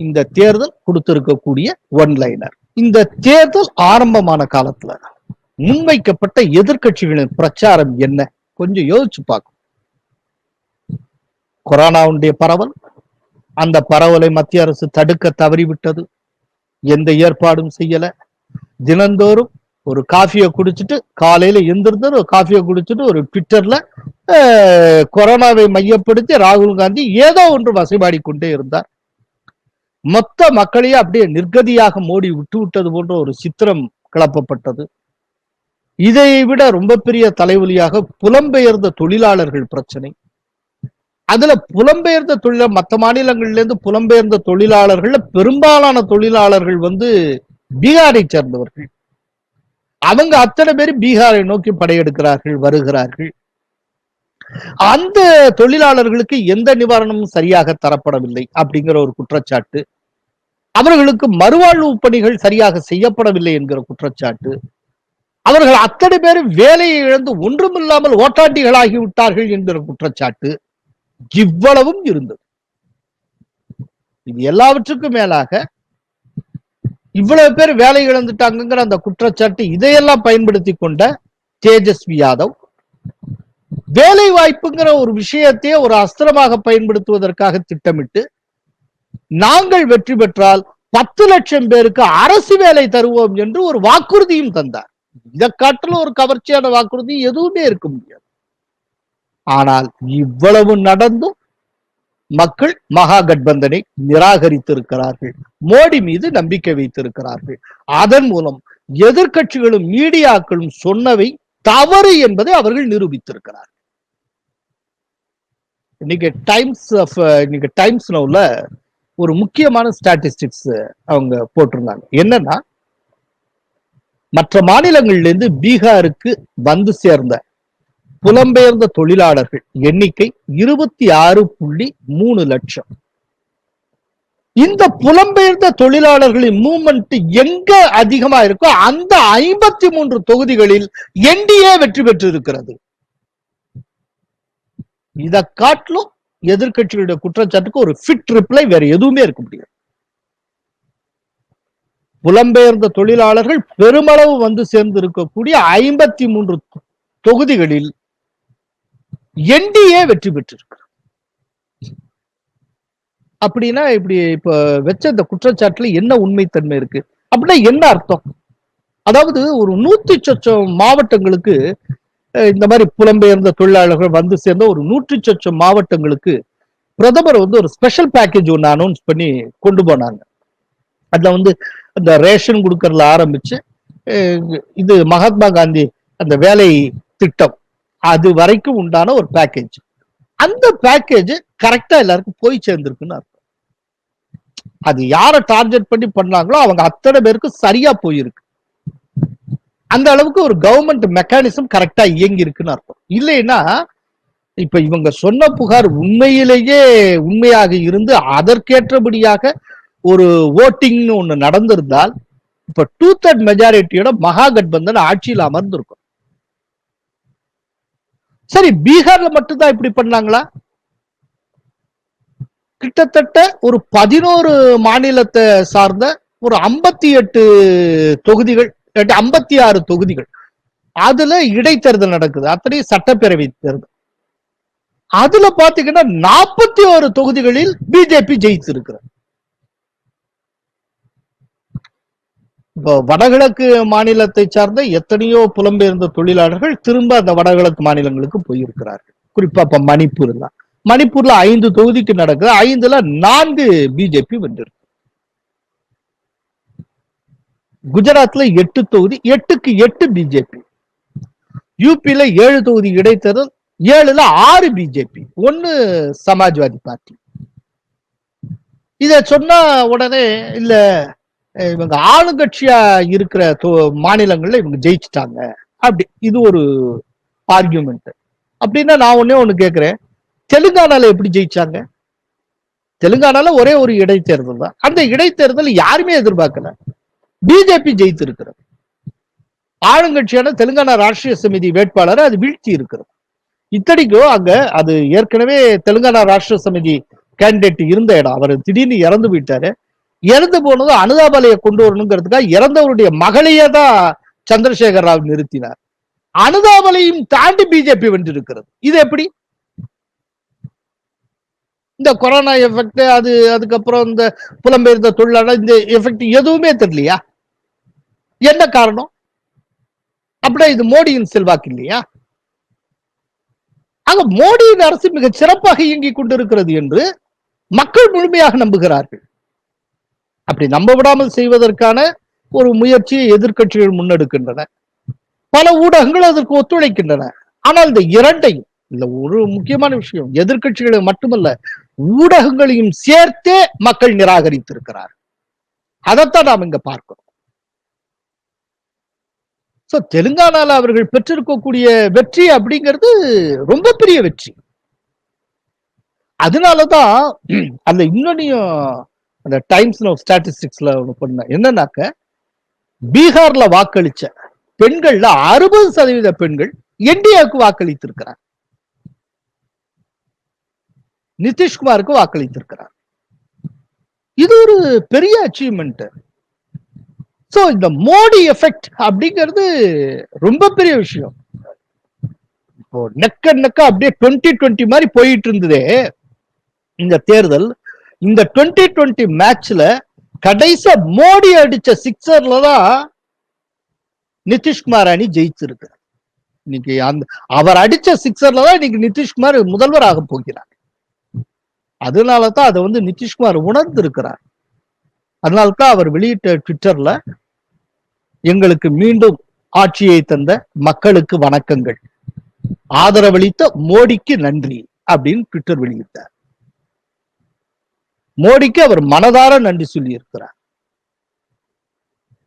இந்த தேர்தல் கொடுத்திருக்கக்கூடிய ஒன்லைனர். இந்த தேர்தல் ஆரம்பமான காலத்துல முன்வைக்கப்பட்ட எதிர்க்கட்சிகளின் பிரச்சாரம் என்ன? கொஞ்சம் யோசிச்சு பார்க்கும். கொரோனாவுடைய பரவல், அந்த பரவலை மத்திய அரசு தடுக்க தவறிவிட்டது, எந்த ஏற்பாடும் செய்யல. தினந்தோறும் ஒரு காஃபியை குடிச்சிட்டு, காலையில எந்திருந்து ஒரு காஃபியை குடிச்சிட்டு ஒரு ட்விட்டர்ல கொரோனாவை மையப்படுத்தி ராகுல் காந்தி ஏதோ ஒன்று வசைபாடி கொண்டே இருந்தார். மொத்த மக்களையே அப்படியே நிர்கதியாக மோடி விட்டு விட்டது போன்ற ஒரு சித்திரம் கிளப்பப்பட்டது. இதை விட ரொம்ப பெரிய தலைவலியாக புலம்பெயர்ந்த தொழிலாளர்கள் பிரச்சனை. அதுல புலம்பெயர்ந்த தொழிலாளர், மற்ற மாநிலங்கள்ல இருந்து புலம்பெயர்ந்த தொழிலாளர்கள் பெரும்பாலான தொழிலாளர்கள் பீகாரை சேர்ந்தவர்கள். அவங்க அத்தனை பேர் பீகாரை நோக்கி படையெடுக்கிறார்கள், வருகிறார்கள். அந்த தொழிலாளர்களுக்கு எந்த நிவாரணமும் சரியாக தரப்படவில்லை அப்படிங்கிற ஒரு குற்றச்சாட்டு, அவர்களுக்கு மறுவாழ்வு பணிகள் சரியாக செய்யப்படவில்லை என்கிற குற்றச்சாட்டு, அவர்கள் அத்தனை பேரும் வேலையை இழந்து ஒன்றுமில்லாமல் ஓட்டாண்டிகளாகி விட்டார்கள் என்கிற குற்றச்சாட்டு இவ்வளவும் இருந்தது. இது எல்லாவற்றுக்கும் மேலாக இவ்வளவு பேர் வேலை இழந்துட்டாங்கிற அந்த குற்றச்சாட்டு, இதையெல்லாம் பயன்படுத்தி கொண்ட தேஜஸ்வி யாதவ் வேலை வாய்ப்புங்கிற ஒரு விஷயத்தையே ஒரு அஸ்திரமாக பயன்படுத்துவதற்காக திட்டமிட்டு, நாங்கள் வெற்றி பெற்றால் 10 லட்சம் பேருக்கு அரசு வேலை தருவோம் என்று ஒரு வாக்குறுதியும் தந்தார். இதை காட்டிலும் ஒரு கவர்ச்சியான வாக்குறுதி எதுவுமே இருக்க முடியாது. ஆனால் இவ்வளவு நடந்தும் மக்கள் மகா கட்பந்தனை நிராகரித்திருக்கிறார்கள், மோடி மீது நம்பிக்கை வைத்திருக்கிறார்கள். அதன் மூலம் எதிர்க்கட்சிகளும் மீடியாக்களும் சொன்னவை தவறு என்பதை அவர்கள் நிரூபித்திருக்கிறார்கள். இன்னைக்கு டைம்ஸ் நவுல ஒரு முக்கியமான ஸ்டாட்டிஸ்டிக்ஸ் அவங்க போட்டிருந்தாங்க. என்னன்னா, மற்ற மாநிலங்கள்ல இருந்து பீகாருக்கு வந்து சேர்ந்த புலம்பெயர்ந்த தொழிலாளர்கள் எண்ணிக்கை 26.3 லட்சம். இந்த புலம்பெயர்ந்த தொழிலாளர்களின் மூவ்மெண்ட் எங்க அதிகமா இருக்கோ அந்த 53 தொகுதிகளில் என்டிஏ வெற்றி பெற்றிருக்கிறது. இதை காட்டிலும் எதிர்கட்சிகளுடைய குற்றச்சாட்டுக்கு ஒரு ஃபிட் ரிப்ளை வேற எதுவுமே இருக்க முடியாது. புலம்பெயர்ந்த தொழிலாளர்கள் பெருமளவு வந்து சேர்ந்து இருக்கக்கூடிய 53 தொகுதிகளில் என்டிஏ வெற்றி பெற்றிருக்கிறது. அப்படின்னா இப்படி இப்ப வச்ச இந்த குற்றச்சாட்டுல என்ன உண்மைத்தன்மை இருக்கு அப்படின்னா என்ன அர்த்தம்? அதாவது ஒரு 100 சொச்சம் மாவட்டங்களுக்கு இந்த மாதிரி புலம்பெயர்ந்த தொழிலாளர்கள் வந்து சேர்ந்த ஒரு 100 சொச்சம் மாவட்டங்களுக்கு பிரதமர் ஒரு ஸ்பெஷல் பேக்கேஜ் ஒன்று அனௌன்ஸ் பண்ணி கொண்டு போனாங்க. அதுல அந்த ரேஷன் கொடுக்கறதுல ஆரம்பிச்சு இது மகாத்மா காந்தி அந்த வேலை திட்டம் அது வரைக்கும் உண்டான ஒரு பேக்கேஜ். அந்த பேக்கேஜ் கரெக்டா எல்லாருக்கும் போய் சேர்ந்திருக்குன்னு அர்த்தம். அது யாரை டார்கெட் பண்ணி பண்ணாங்களோ அவங்க அத்தனை பேருக்கு சரியா போயிருக்கு. அந்த அளவுக்கு ஒரு கவர்மெண்ட் மெக்கானிசம் கரெக்டா இயங்கி இருக்குன்னு அர்த்தம். இல்லைன்னா இப்ப இவங்க சொன்ன புகார் உண்மையிலேயே உண்மையாக இருந்து அதற்கேற்றபடியாக ஒரு ஓட்டிங்னு ஒண்ணு நடந்திருந்தால் இப்ப 2/3 மெஜாரிட்டியோட மகா கட்பந்தன் ஆட்சியில் அமர்ந்திருக்கும். சரி, பீகார்ல மட்டும்தான் இப்படி பண்ணாங்களா? கிட்டத்தட்ட ஒரு 11 மாநிலத்தை சார்ந்த ஒரு 58 தொகுதிகள், 56 தொகுதிகள், அதுல இடைத்தேர்தல் நடக்குது. அத்தனையும் சட்டப்பேரவை தேர்தல். அதுல பாத்தீங்கன்னா 41 தொகுதிகளில் பிஜேபி ஜெயிச்சிருக்கிறது. இப்போ வடகிழக்கு மாநிலத்தை சார்ந்த எத்தனையோ புலம்பெயர்ந்த தொழிலாளர்கள் திரும்ப அந்த வடகிழக்கு மாநிலங்களுக்கு போயிருக்கிறார்கள். குறிப்பா இப்ப மணிப்பூர்ல 5 தொகுதிக்கு நடக்குது. 5ல 4 பிஜேபி வென்றிருக்கு. குஜராத்ல 8 தொகுதி, 8க்கு 8 பிஜேபி. யூபியில 7 தொகுதி இடைத்தேர்தல், 7ல 6 பிஜேபி, 1 சமாஜ்வாதி பார்ட்டி. இத சொன்ன உடனே இல்ல இவங்க ஆளுங்கட்சியா இருக்கிற மாநிலங்கள்ல இவங்க ஜெயிச்சுட்டாங்க அப்படி, இது ஒரு ஆர்கியூமெண்ட். அப்படின்னா நான் ஒண்ணு கேக்குறேன், தெலுங்கானால எப்படி ஜெயிச்சாங்க? தெலுங்கானால ஒரே ஒரு இடைத்தேர்தல் தான். அந்த இடைத்தேர்தல் யாருமே எதிர்பார்க்கல. பிஜேபி ஜெயித்து இருக்கிறது. ஆளுங்கட்சியான தெலுங்கானா ராஷ்டிரிய சமிதி வேட்பாளரை அது வீழ்த்தி இருக்கிறது. இத்தனைக்கும் அங்க அது ஏற்கனவே தெலுங்கானா ராஷ்டிர சமிதி கேண்டிடேட் இருந்த இடம். அவர் திடீர்னு இறந்து போயிட்டாரு. இறந்து போனது அனுதாபாலையை கொண்டு வரணுங்கிறதுக்காக இறந்தவருடைய மகளையே தான் சந்திரசேகர் ராவ் நிறுத்தினார். அனுதாபலையும் தாண்டி பிஜேபி வென்றிருக்கிறது. இது எப்படி? இந்த கொரோனா எஃபெக்ட், அதுக்கப்புறம் இந்த புலம்பெயர்ந்த தொழிலாளர் இந்த எஃபெக்ட் எதுவுமே தெரியலையா? என்ன காரணம்? அப்படியே இது மோடியின் செல்வாக்கு இல்லையா? ஆக மோடியின் அரசு மிக சிறப்பாக இயங்கிக் கொண்டிருக்கிறது என்று மக்கள் முழுமையாக நம்புகிறார்கள். அப்படி நம்ப விடாமல் செய்வதற்கான ஒரு முயற்சியை எதிர்க்கட்சிகள் முன்னெடுக்கின்றன. பல ஊடகங்கள் அதற்கு ஒத்துழைக்கின்றன. ஆனால் இந்த இரண்டையும், இல்ல ஒரு முக்கியமான விஷயம், எதிர்க்கட்சிகளை மட்டுமல்ல ஊடகங்களையும் சேர்த்தே மக்கள் நிராகரித்திருக்கிறார். அதைத்தான் நாம் இங்க பார்க்கிறோம். தெலுங்கானால அவர்கள் பெற்றிருக்கக்கூடிய வெற்றி அப்படிங்கிறது ரொம்ப பெரிய வெற்றி. அதனாலதான் அந்த இன்னொன்னையும் அந்த டைம்ஸ் ஆஃப் ஸ்டாட்டிஸ்டிக்ஸ்ல ஒண்ணு பண்ண என்னன்னாக்க, பீகார்ல வாக்களிச்ச பெண்கள்ல 60% பெண்கள் என்டிஏக்கு வாக்களித்திருக்கிறார், நிதிஷ்குமாருக்கு வாக்களித்திருக்கிறார். இது ஒரு பெரிய அச்சீவ்மெண்ட். சோ இந்த மோடி எஃபெக்ட் அப்படிங்கிறது ரொம்ப பெரிய விஷயம். இப்போ நெக்க அப்படியே 2020 மாதிரி போயிட்டு இருந்ததே இந்த தேர்தல். இந்த 2020 மேட்ச்ல கடைசியா மோடி அடிச்ச சிக்ஸர்ல தான் நிதிஷ்குமார் அணி ஜெயிச்சிருக்கு. இன்னைக்கு அவர் அடிச்ச சிக்ஸர்ல தான் இன்னைக்கு நிதிஷ்குமார் முதல்வர் ஆக போகிறார். அதனாலதான் அதை நிதிஷ்குமார் உணர்ந்து இருக்கிறார். அதனால்தான் அவர் வெளியிட்ட ட்விட்டர்ல, எங்களுக்கு மீண்டும் ஆட்சியை தந்த மக்களுக்கு வணக்கங்கள், ஆதரவளித்த மோடிக்கு நன்றி அப்படின்னு ட்விட்டர் வெளியிட்டார். மோடிக்கு அவர் மனதார நன்றி சொல்லி இருக்கிறார்.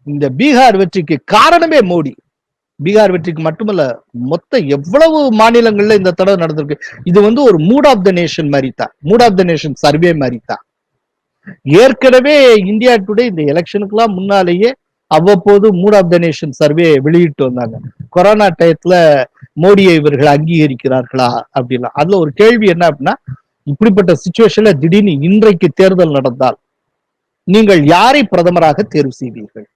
இந்த பீகார் வெற்றிக்கு காரணமே மோடி. பீகார் வெற்றிக்கு மட்டுமல்ல, மொத்த எவ்வளவு மாநிலங்கள்ல இந்த தடவை நடந்திருக்கு. இது ஒரு மூட் ஆஃப் த நேஷன் மாதிரி தான், mood of the nation survey மாதிரி தான். ஏற்கனவே இந்தியா டுடே இந்த எலெக்ஷனுக்குலாம் முன்னாலேயே அவ்வப்போது mood of the nation survey வெளியிட்டு வந்தாங்க. கொரோனா டயத்துல மோடியை இவர்கள் அங்கீகரிக்கிறார்களா அப்படிலாம். அதுல ஒரு கேள்வி என்ன அப்படின்னா, இப்படிப்பட்ட சிச்சுவேஷன்ல திடீர்னு இன்றைக்கு தேர்தல் நடந்தால் நீங்கள் யாரை பிரதமராக தேர்வு செய்வீர்கள்?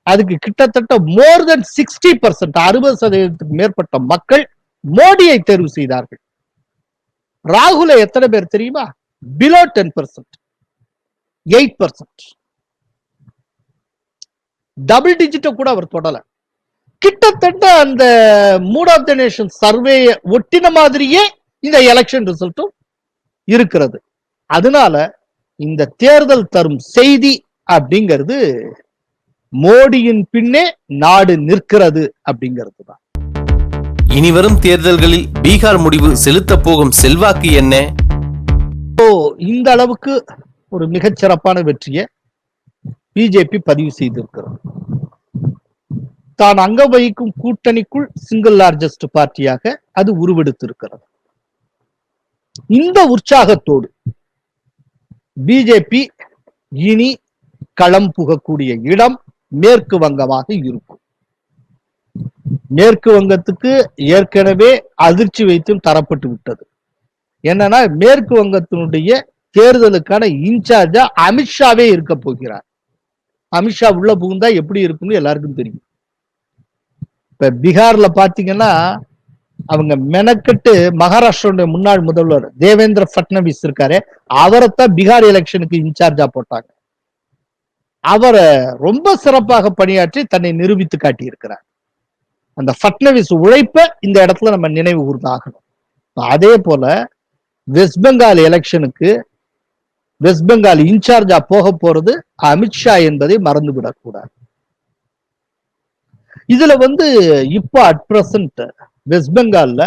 அதுக்கு கிட்டத்தட்ட மோர் தென் 60%, 60%க்கு மேற்பட்ட மக்கள் மோடியை தேர்வு செய்தார்கள். ராகுல எத்தனை பேர் தெரியுமா? பிலோ 10%, 8%, டபுள் டிஜிட்ட கூட அவர் தொடல. கிட்டத்தட்ட அந்த mood of the nation survey ஒட்டின மாதிரியே இந்த எலெக்ஷன் ரிசல்ட்டும் இருக்கிறது. அதனால இந்த தேர்தல் தரும் செய்தி அப்படிங்கிறது மோடியின் பின்னே நாடு நிற்கிறது அப்படிங்கிறது தான். இனிவரும் தேர்தல்களில் பீகார் முடிவு செலுத்த போகும் செல்வாக்கு என்ன? இந்த அளவுக்கு ஒரு மிகச்சிறப்பான வெற்றியை பிஜேபி பதிவு செய்திருக்கிறது. தான் அங்க வகிக்கும் கூட்டணிக்குள் சிங்கிள் லார்ஜஸ்ட் பார்ட்டியாக அது உருவெடுத்திருக்கிறது. இந்த உற்சாகத்தோடு பிஜேபி இனி களம் புகக்கூடிய இடம் மேற்கு வங்கமாக இருக்கும். மேற்கு வங்கத்துக்கு ஏற்கனவே அதிர்ச்சி வைத்தும் தரப்பட்டு விட்டது. என்னன்னா, மேற்கு வங்கத்தினுடைய தேர்தலுக்கான இன்சார்ஜா அமித்ஷாவே இருக்க போகிறார். அமித்ஷா உள்ள புகுந்தா எப்படி இருக்கும்னு எல்லாருக்கும் தெரியும். இப்ப பீகார்ல பாத்தீங்கன்னா, அவங்க மெனக்கட்டு மகாராஷ்டிராவுடைய முன்னாள் முதல்வர் தேவேந்திர பட்னவிஸ் இருக்காரு, அவரைத்தான் பீகார் எலெக்ஷனுக்கு இன்சார்ஜா போட்டாங்க. அவரை ரொம்ப சிறப்பாக பணியாற்றி தன்னை நிரூபித்து காட்டி இருக்கிறார். அந்த பட்னவிஸ் உழைப்ப இந்த இடத்துல நம்ம நினைவு கூர்ந்தாகணும். அதே போல வெஸ்ட் பெங்கால் எலெக்ஷனுக்கு வெஸ்ட் பெங்கால் இன்சார்ஜா போக போறது அமித்ஷா என்பதை மறந்துவிடக் கூடாது. இதுல இப்போ அட் பிரசன்ட் வெஸ்ட் பெங்கால்ல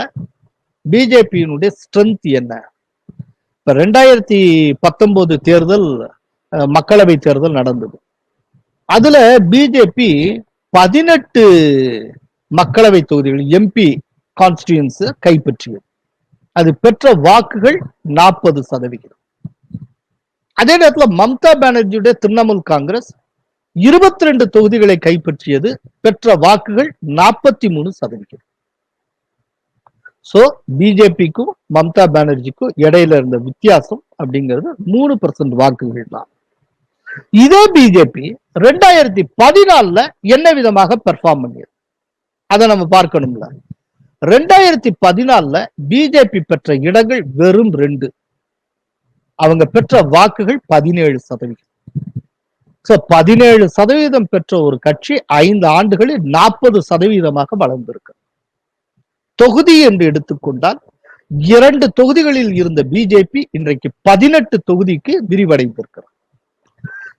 பிஜேபியினுடைய ஸ்ட்ரென்த் என்ன? இப்ப 2019 தேர்தல், மக்களவை தேர்தல் நடந்தது. அதுல பிஜேபி 18 மக்களவை தொகுதிகள் எம்பி கான்ஸ்டிடியூன்ஸ் கைப்பற்றியது. அது பெற்ற வாக்குகள் 40%. அதே நேரத்தில் மம்தா பானர்ஜியுடைய திரிணாமுல் காங்கிரஸ் 22 தொகுதிகளை கைப்பற்றியது, பெற்ற வாக்குகள் 43%. சோ பிஜேபிக்கும் மம்தா பானர்ஜிக்கும் இடையில இருந்த வித்தியாசம் அப்படிங்கிறது 3% வாக்குகள் தான். இதே பிஜேபி 2014 என்ன விதமாக பெர்ஃபார்ம் பண்ணியது அதை நம்ம பார்க்கணும்ல. 2014 பிஜேபி பெற்ற இடங்கள் வெறும் 2, அவங்க பெற்ற வாக்குகள் 17%. 17% பெற்ற ஒரு கட்சி 5 ஆண்டுகளில் 40% வளர்ந்திருக்கு. தொகுதி என்று எடுத்துக்கொண்டால் 2 தொகுதிகளில் இருந்த பிஜேபி இன்றைக்கு 18 தொகுதிக்கு விரிவடைந்திருக்கிறது.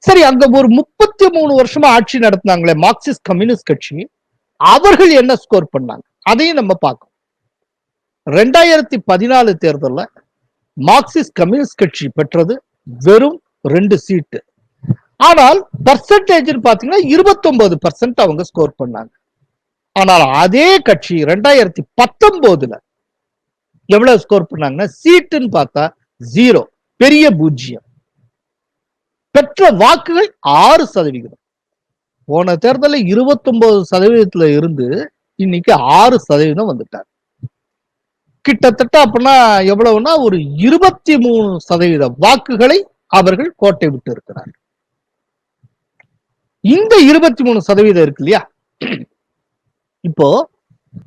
சரி, அங்க ஒரு 33 வருஷமா ஆட்சி நடத்தினாங்களே மார்க்சிஸ்ட் கம்யூனிஸ்ட் கட்சி, அவர்கள் என்ன ஸ்கோர் பண்ணாங்க அதையும் நம்ம பார்க்கணும். 2014 தேர்தலில் மார்க்சிஸ்ட் கம்யூனிஸ்ட் கட்சி பெற்றது வெறும் 2 சீட்டு. ஆனால் பர்சன்டேஜ் பாத்தீங்கன்னா 29% அவங்க ஸ்கோர் பண்ணாங்க. ஆனால் அதே கட்சி 2019 எவ்வளவு ஸ்கோர் பண்ணாங்கன்னா சீட்டுன்னு பார்த்தா 0, பெரிய பூஜ்ஜியம். பெற்ற வாக்குகள் 6%. போன தேர்தலில் 29% இருந்து இன்னைக்கு 6% வந்துட்டாங்க. கிட்டத்தட்ட அப்படின்னா எவ்வளவுனா ஒரு 23% வாக்குகளை அவர்கள் கோட்டை விட்டு இருக்கிறார்கள். இந்த 23% இருக்கு இல்லையா, இப்போ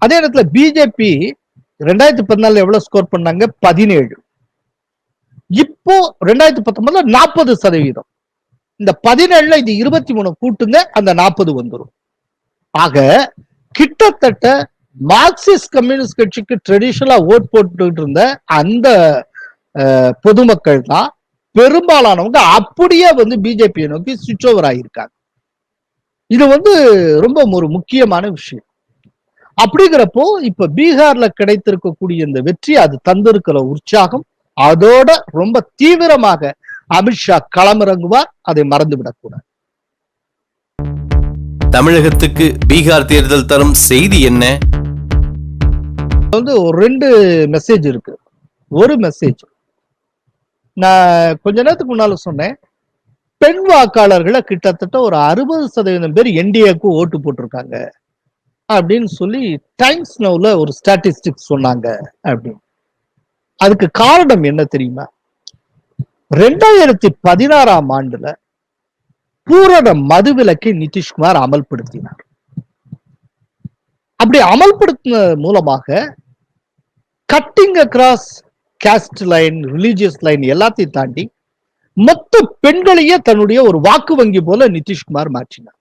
அதே இடத்துல பிஜேபி 2014 எவ்வளவு ஸ்கோர் பண்ணாங்க? 17. இப்போ 2019 40%. இந்த 17 இது 23 கூட்டுங்க, அந்த 40 வந்துடும். ஆக கிட்டத்தட்ட மார்க்சிஸ்ட் கம்யூனிஸ்ட் கட்சிக்கு ட்ரெடிஷனலா ஓட் போட்டு இருந்த அந்த பொதுமக்கள் தான் பெரும்பாலானவங்க அப்படியே பிஜேபியை நோக்கி சுவிட்ச் ஓவர் ஆகியிருக்காங்க. இது ரொம்ப ஒரு முக்கியமான விஷயம். அப்படிங்கிறப்போ இப்ப பீகார்ல கிடைத்திருக்கக்கூடிய இந்த வெற்றி, அது தந்திருக்கிற உற்சாகம், அதோட ரொம்ப தீவிரமாக அமித்ஷா களமிறங்குவார், அதை மறந்துவிடக்கூடாது. தமிழகத்துக்கு பீகார் தேர்தல் தரும் செய்தி என்ன? ஒரு 2 மெசேஜ் இருக்கு. ஒரு மெசேஜ், நான் கொஞ்ச நேரத்துக்கு முன்னால சொன்னேன், பெண் வாக்காளர்களை கிட்டத்தட்ட ஒரு 60% பேர் என்டிஏக்கு ஓட்டு போட்டிருக்காங்க அப்படின்னு சொல்லி டைம்ஸ் நவுல ஒரு ஸ்டாட்டிஸ்டிக்ஸ் சொன்னாங்க அப்படின்னு. அதுக்கு காரணம் என்ன தெரியுமா? 2016 ஆண்டுல பூரண மதுவிலக்கை நிதிஷ்குமார் அமல்படுத்தினார். அப்படி அமல்படுத்தின மூலமாக cutting across cost line, religious line எல்லாத்தையும் தாண்டி மொத்த பெண்களையே தன்னுடைய ஒரு வாக்கு வங்கி போல நிதிஷ்குமார் மாற்றினார்.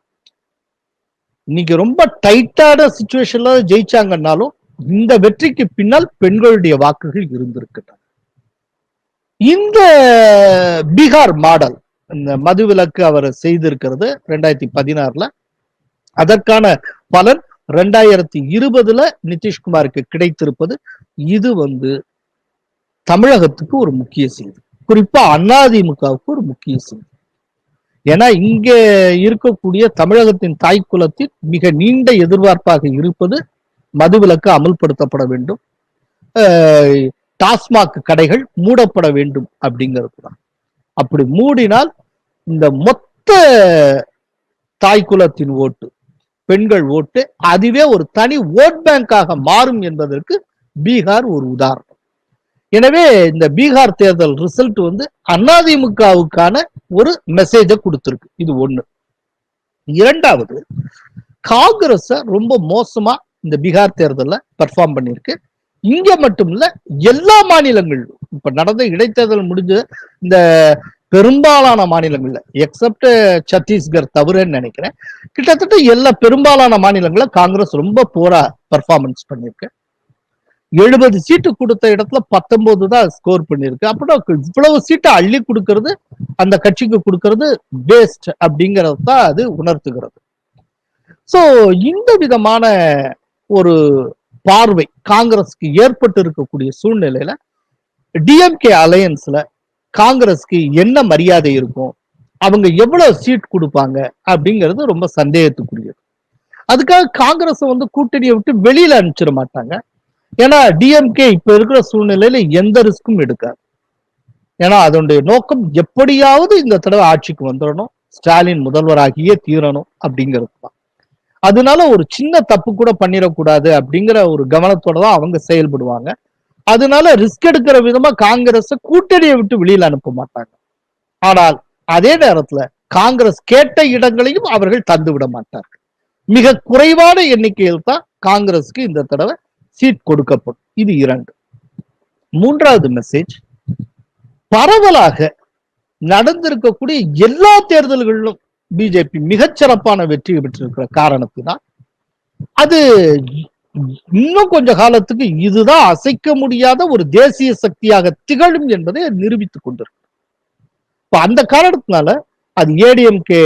இன்னைக்கு ரொம்ப டைட்டான சிச்சுவேஷன்ல ஜெயிச்சாங்கன்னாலும் இந்த வெற்றிக்கு பின்னால் பெண்களுடைய வாக்குகள் இருந்திருக்கின்றன. இந்த பீகார் மாடல், இந்த மதுவிலக்கு அவர் செய்திருக்கிறது 2016, அதற்கான பலன் 2020 நிதிஷ்குமாருக்கு கிடைத்திருப்பது. இது தமிழகத்துக்கு ஒரு முக்கிய செய்தி, குறிப்பா அதிமுகவுக்கு ஒரு முக்கிய செய்தி. ஏன்னா இங்க இருக்கக்கூடிய தமிழகத்தின் தாய்க்குலத்தின் மிக நீண்ட எதிர்பார்ப்பாக இருப்பது மதுவிலக்கு அமல்படுத்தப்பட வேண்டும், டாஸ்மாக் கடைகள் மூடப்பட வேண்டும் அப்படிங்கிறது தான். அப்படி மூடினால் இந்த மொத்த தாய்க்குலத்தின் ஓட்டு, பெண்கள் ஓட்டு, அதுவே ஒரு தனி ஓட் பேங்காக மாறும் என்பதற்கு பீகார் ஒரு உதாரணம். எனவே இந்த பீகார் தேர்தல் ரிசல்ட் அதிமுகவுக்கான ஒரு மெசேஜை கொடுத்திருக்கு. இது ஒண்ணு. இரண்டாவது, காங்கிரஸ் ரொம்ப மோசமா இந்த பீகார் தேர்தல்ல பெர்ஃபார்ம் பண்ணிருக்கு. இங்க மட்டும் இல்ல, எல்லா மாநிலங்களிலும் இப்ப நடந்த இடைத்தேர்தல் முடிஞ்ச இந்த பெரும்பாலான மாநிலங்கள்ல எக்ஸப்ட் சத்தீஸ்கர் தவிரன்னு நினைக்கிறேன், கிட்டத்தட்ட எல்லா பெரும்பாலான மாநிலங்கள காங்கிரஸ் ரொம்ப போரா பெர்ஃபார்மன்ஸ் பண்ணிருக்கு. 70 சீட்டு கொடுத்த இடத்துல 19 தான் ஸ்கோர் பண்ணிருக்கு. அப்படின்னா இவ்வளவு சீட்டை அள்ளி கொடுக்கறது அந்த கட்சிக்கு கொடுக்கறது வேஸ்ட் அப்படிங்கிறது தான் அது உணர்த்துகிறது. சோ இந்த விதமான ஒரு பார்வை காங்கிரஸ்க்கு ஏற்பட்டு இருக்கக்கூடிய சூழ்நிலையில டிஎம்கே அலையன்ஸ்ல காங்கிரஸ்க்கு என்ன மரியாதை இருக்கும், அவங்க எவ்வளவு சீட் கொடுப்பாங்க அப்படிங்கிறது ரொம்ப சந்தேகத்துக்குரியது. அதுக்காக காங்கிரஸ் கூட்டணியை விட்டு வெளியில அனுப்பிச்சிட மாட்டாங்க. ஏன்னா டிஎம்கே இப்ப இருக்கிற சூழ்நிலையில எந்த ரிஸ்க்கும் எடுக்காது. ஏன்னா அதனுடைய நோக்கம் எப்படியாவது இந்த தடவை ஆட்சிக்கு வந்துடணும், ஸ்டாலின் முதல்வராகியே தீரணும் அப்படிங்கிறது தான். அதனால ஒரு சின்ன தப்பு கூட பண்ணிடக்கூடாது அப்படிங்கிற ஒரு கவனத்தோட தான் அவங்க செயல்படுவாங்க. அதனால ரிஸ்க் எடுக்கிற விதமா காங்கிரஸ் கூட்டணியை விட்டு வெளியில அனுப்ப மாட்டாங்க. ஆனால் அதே நேரத்துல காங்கிரஸ் கேட்ட இடங்களையும் அவர்கள் தந்து விட மாட்டார்கள். மிக குறைவான எண்ணிக்கையில் தான் காங்கிரஸுக்கு இந்த தடவை சீட் கொடுக்கப்படும். இது 2. 3வது மெசேஜ், பரவலாக நடந்திருக்கக்கூடிய எல்லா தேர்தல்களிலும் பிஜேபி மிகச்சிறப்பான வெற்றி பெற்றிருக்கிற காரணத்தினால் அது இன்னும் கொஞ்ச காலத்துக்கு இதுதான் அசைக்க முடியாத ஒரு தேசிய சக்தியாக திகழும் என்பதை நிரூபித்துக் கொண்டிருக்கு. இப்ப அந்த காரணத்தினால அது ஏடிஎம்கே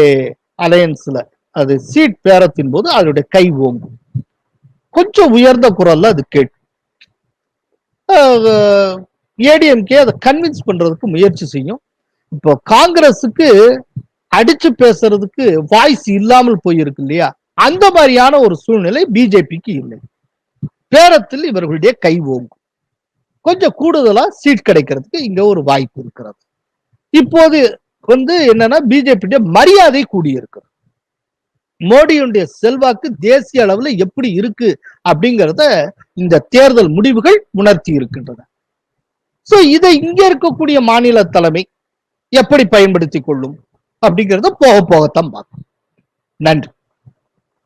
அலையன்ஸ்ல அது சீட் பேரத்தின் போது அதனுடைய கை ஓங்கும், கொஞ்சம் உயர்ந்த குரல்ல அது கேட்கும். ஏடிஎம்கே அதை கன்வின்ஸ் பண்றதுக்கு முயற்சி செய்யும். இப்போ காங்கிரஸுக்கு அடிச்சு பேசுறதுக்கு வாய்ஸ் இல்லாமல் போயிருக்கு இல்லையா, அந்த மாதிரியான ஒரு சூழ்நிலை பிஜேபிக்கு இல்லை. பேரத்தில் இவர்களுடைய கை ஓங்கும், கொஞ்சம் கூடுதலா சீட் கிடைக்கிறதுக்கு இங்க ஒரு வாய்ப்பு இருக்கிறது. இப்போது என்னன்னா பிஜேபி மரியாதை கூடியிருக்கிறது. மோடியுடைய செல்வாக்கு தேசிய அளவுல எப்படி இருக்கு அப்படிங்கிறத இந்த தேர்தல் முடிவுகள் உணர்த்தி இருக்கின்றன. சோ இதை இங்க இருக்கக்கூடிய மாநில தலைமை எப்படி பயன்படுத்திக் கொள்ளும் அப்படிங்கறத போக போகத்தான் பார்க்கணும். நன்றி.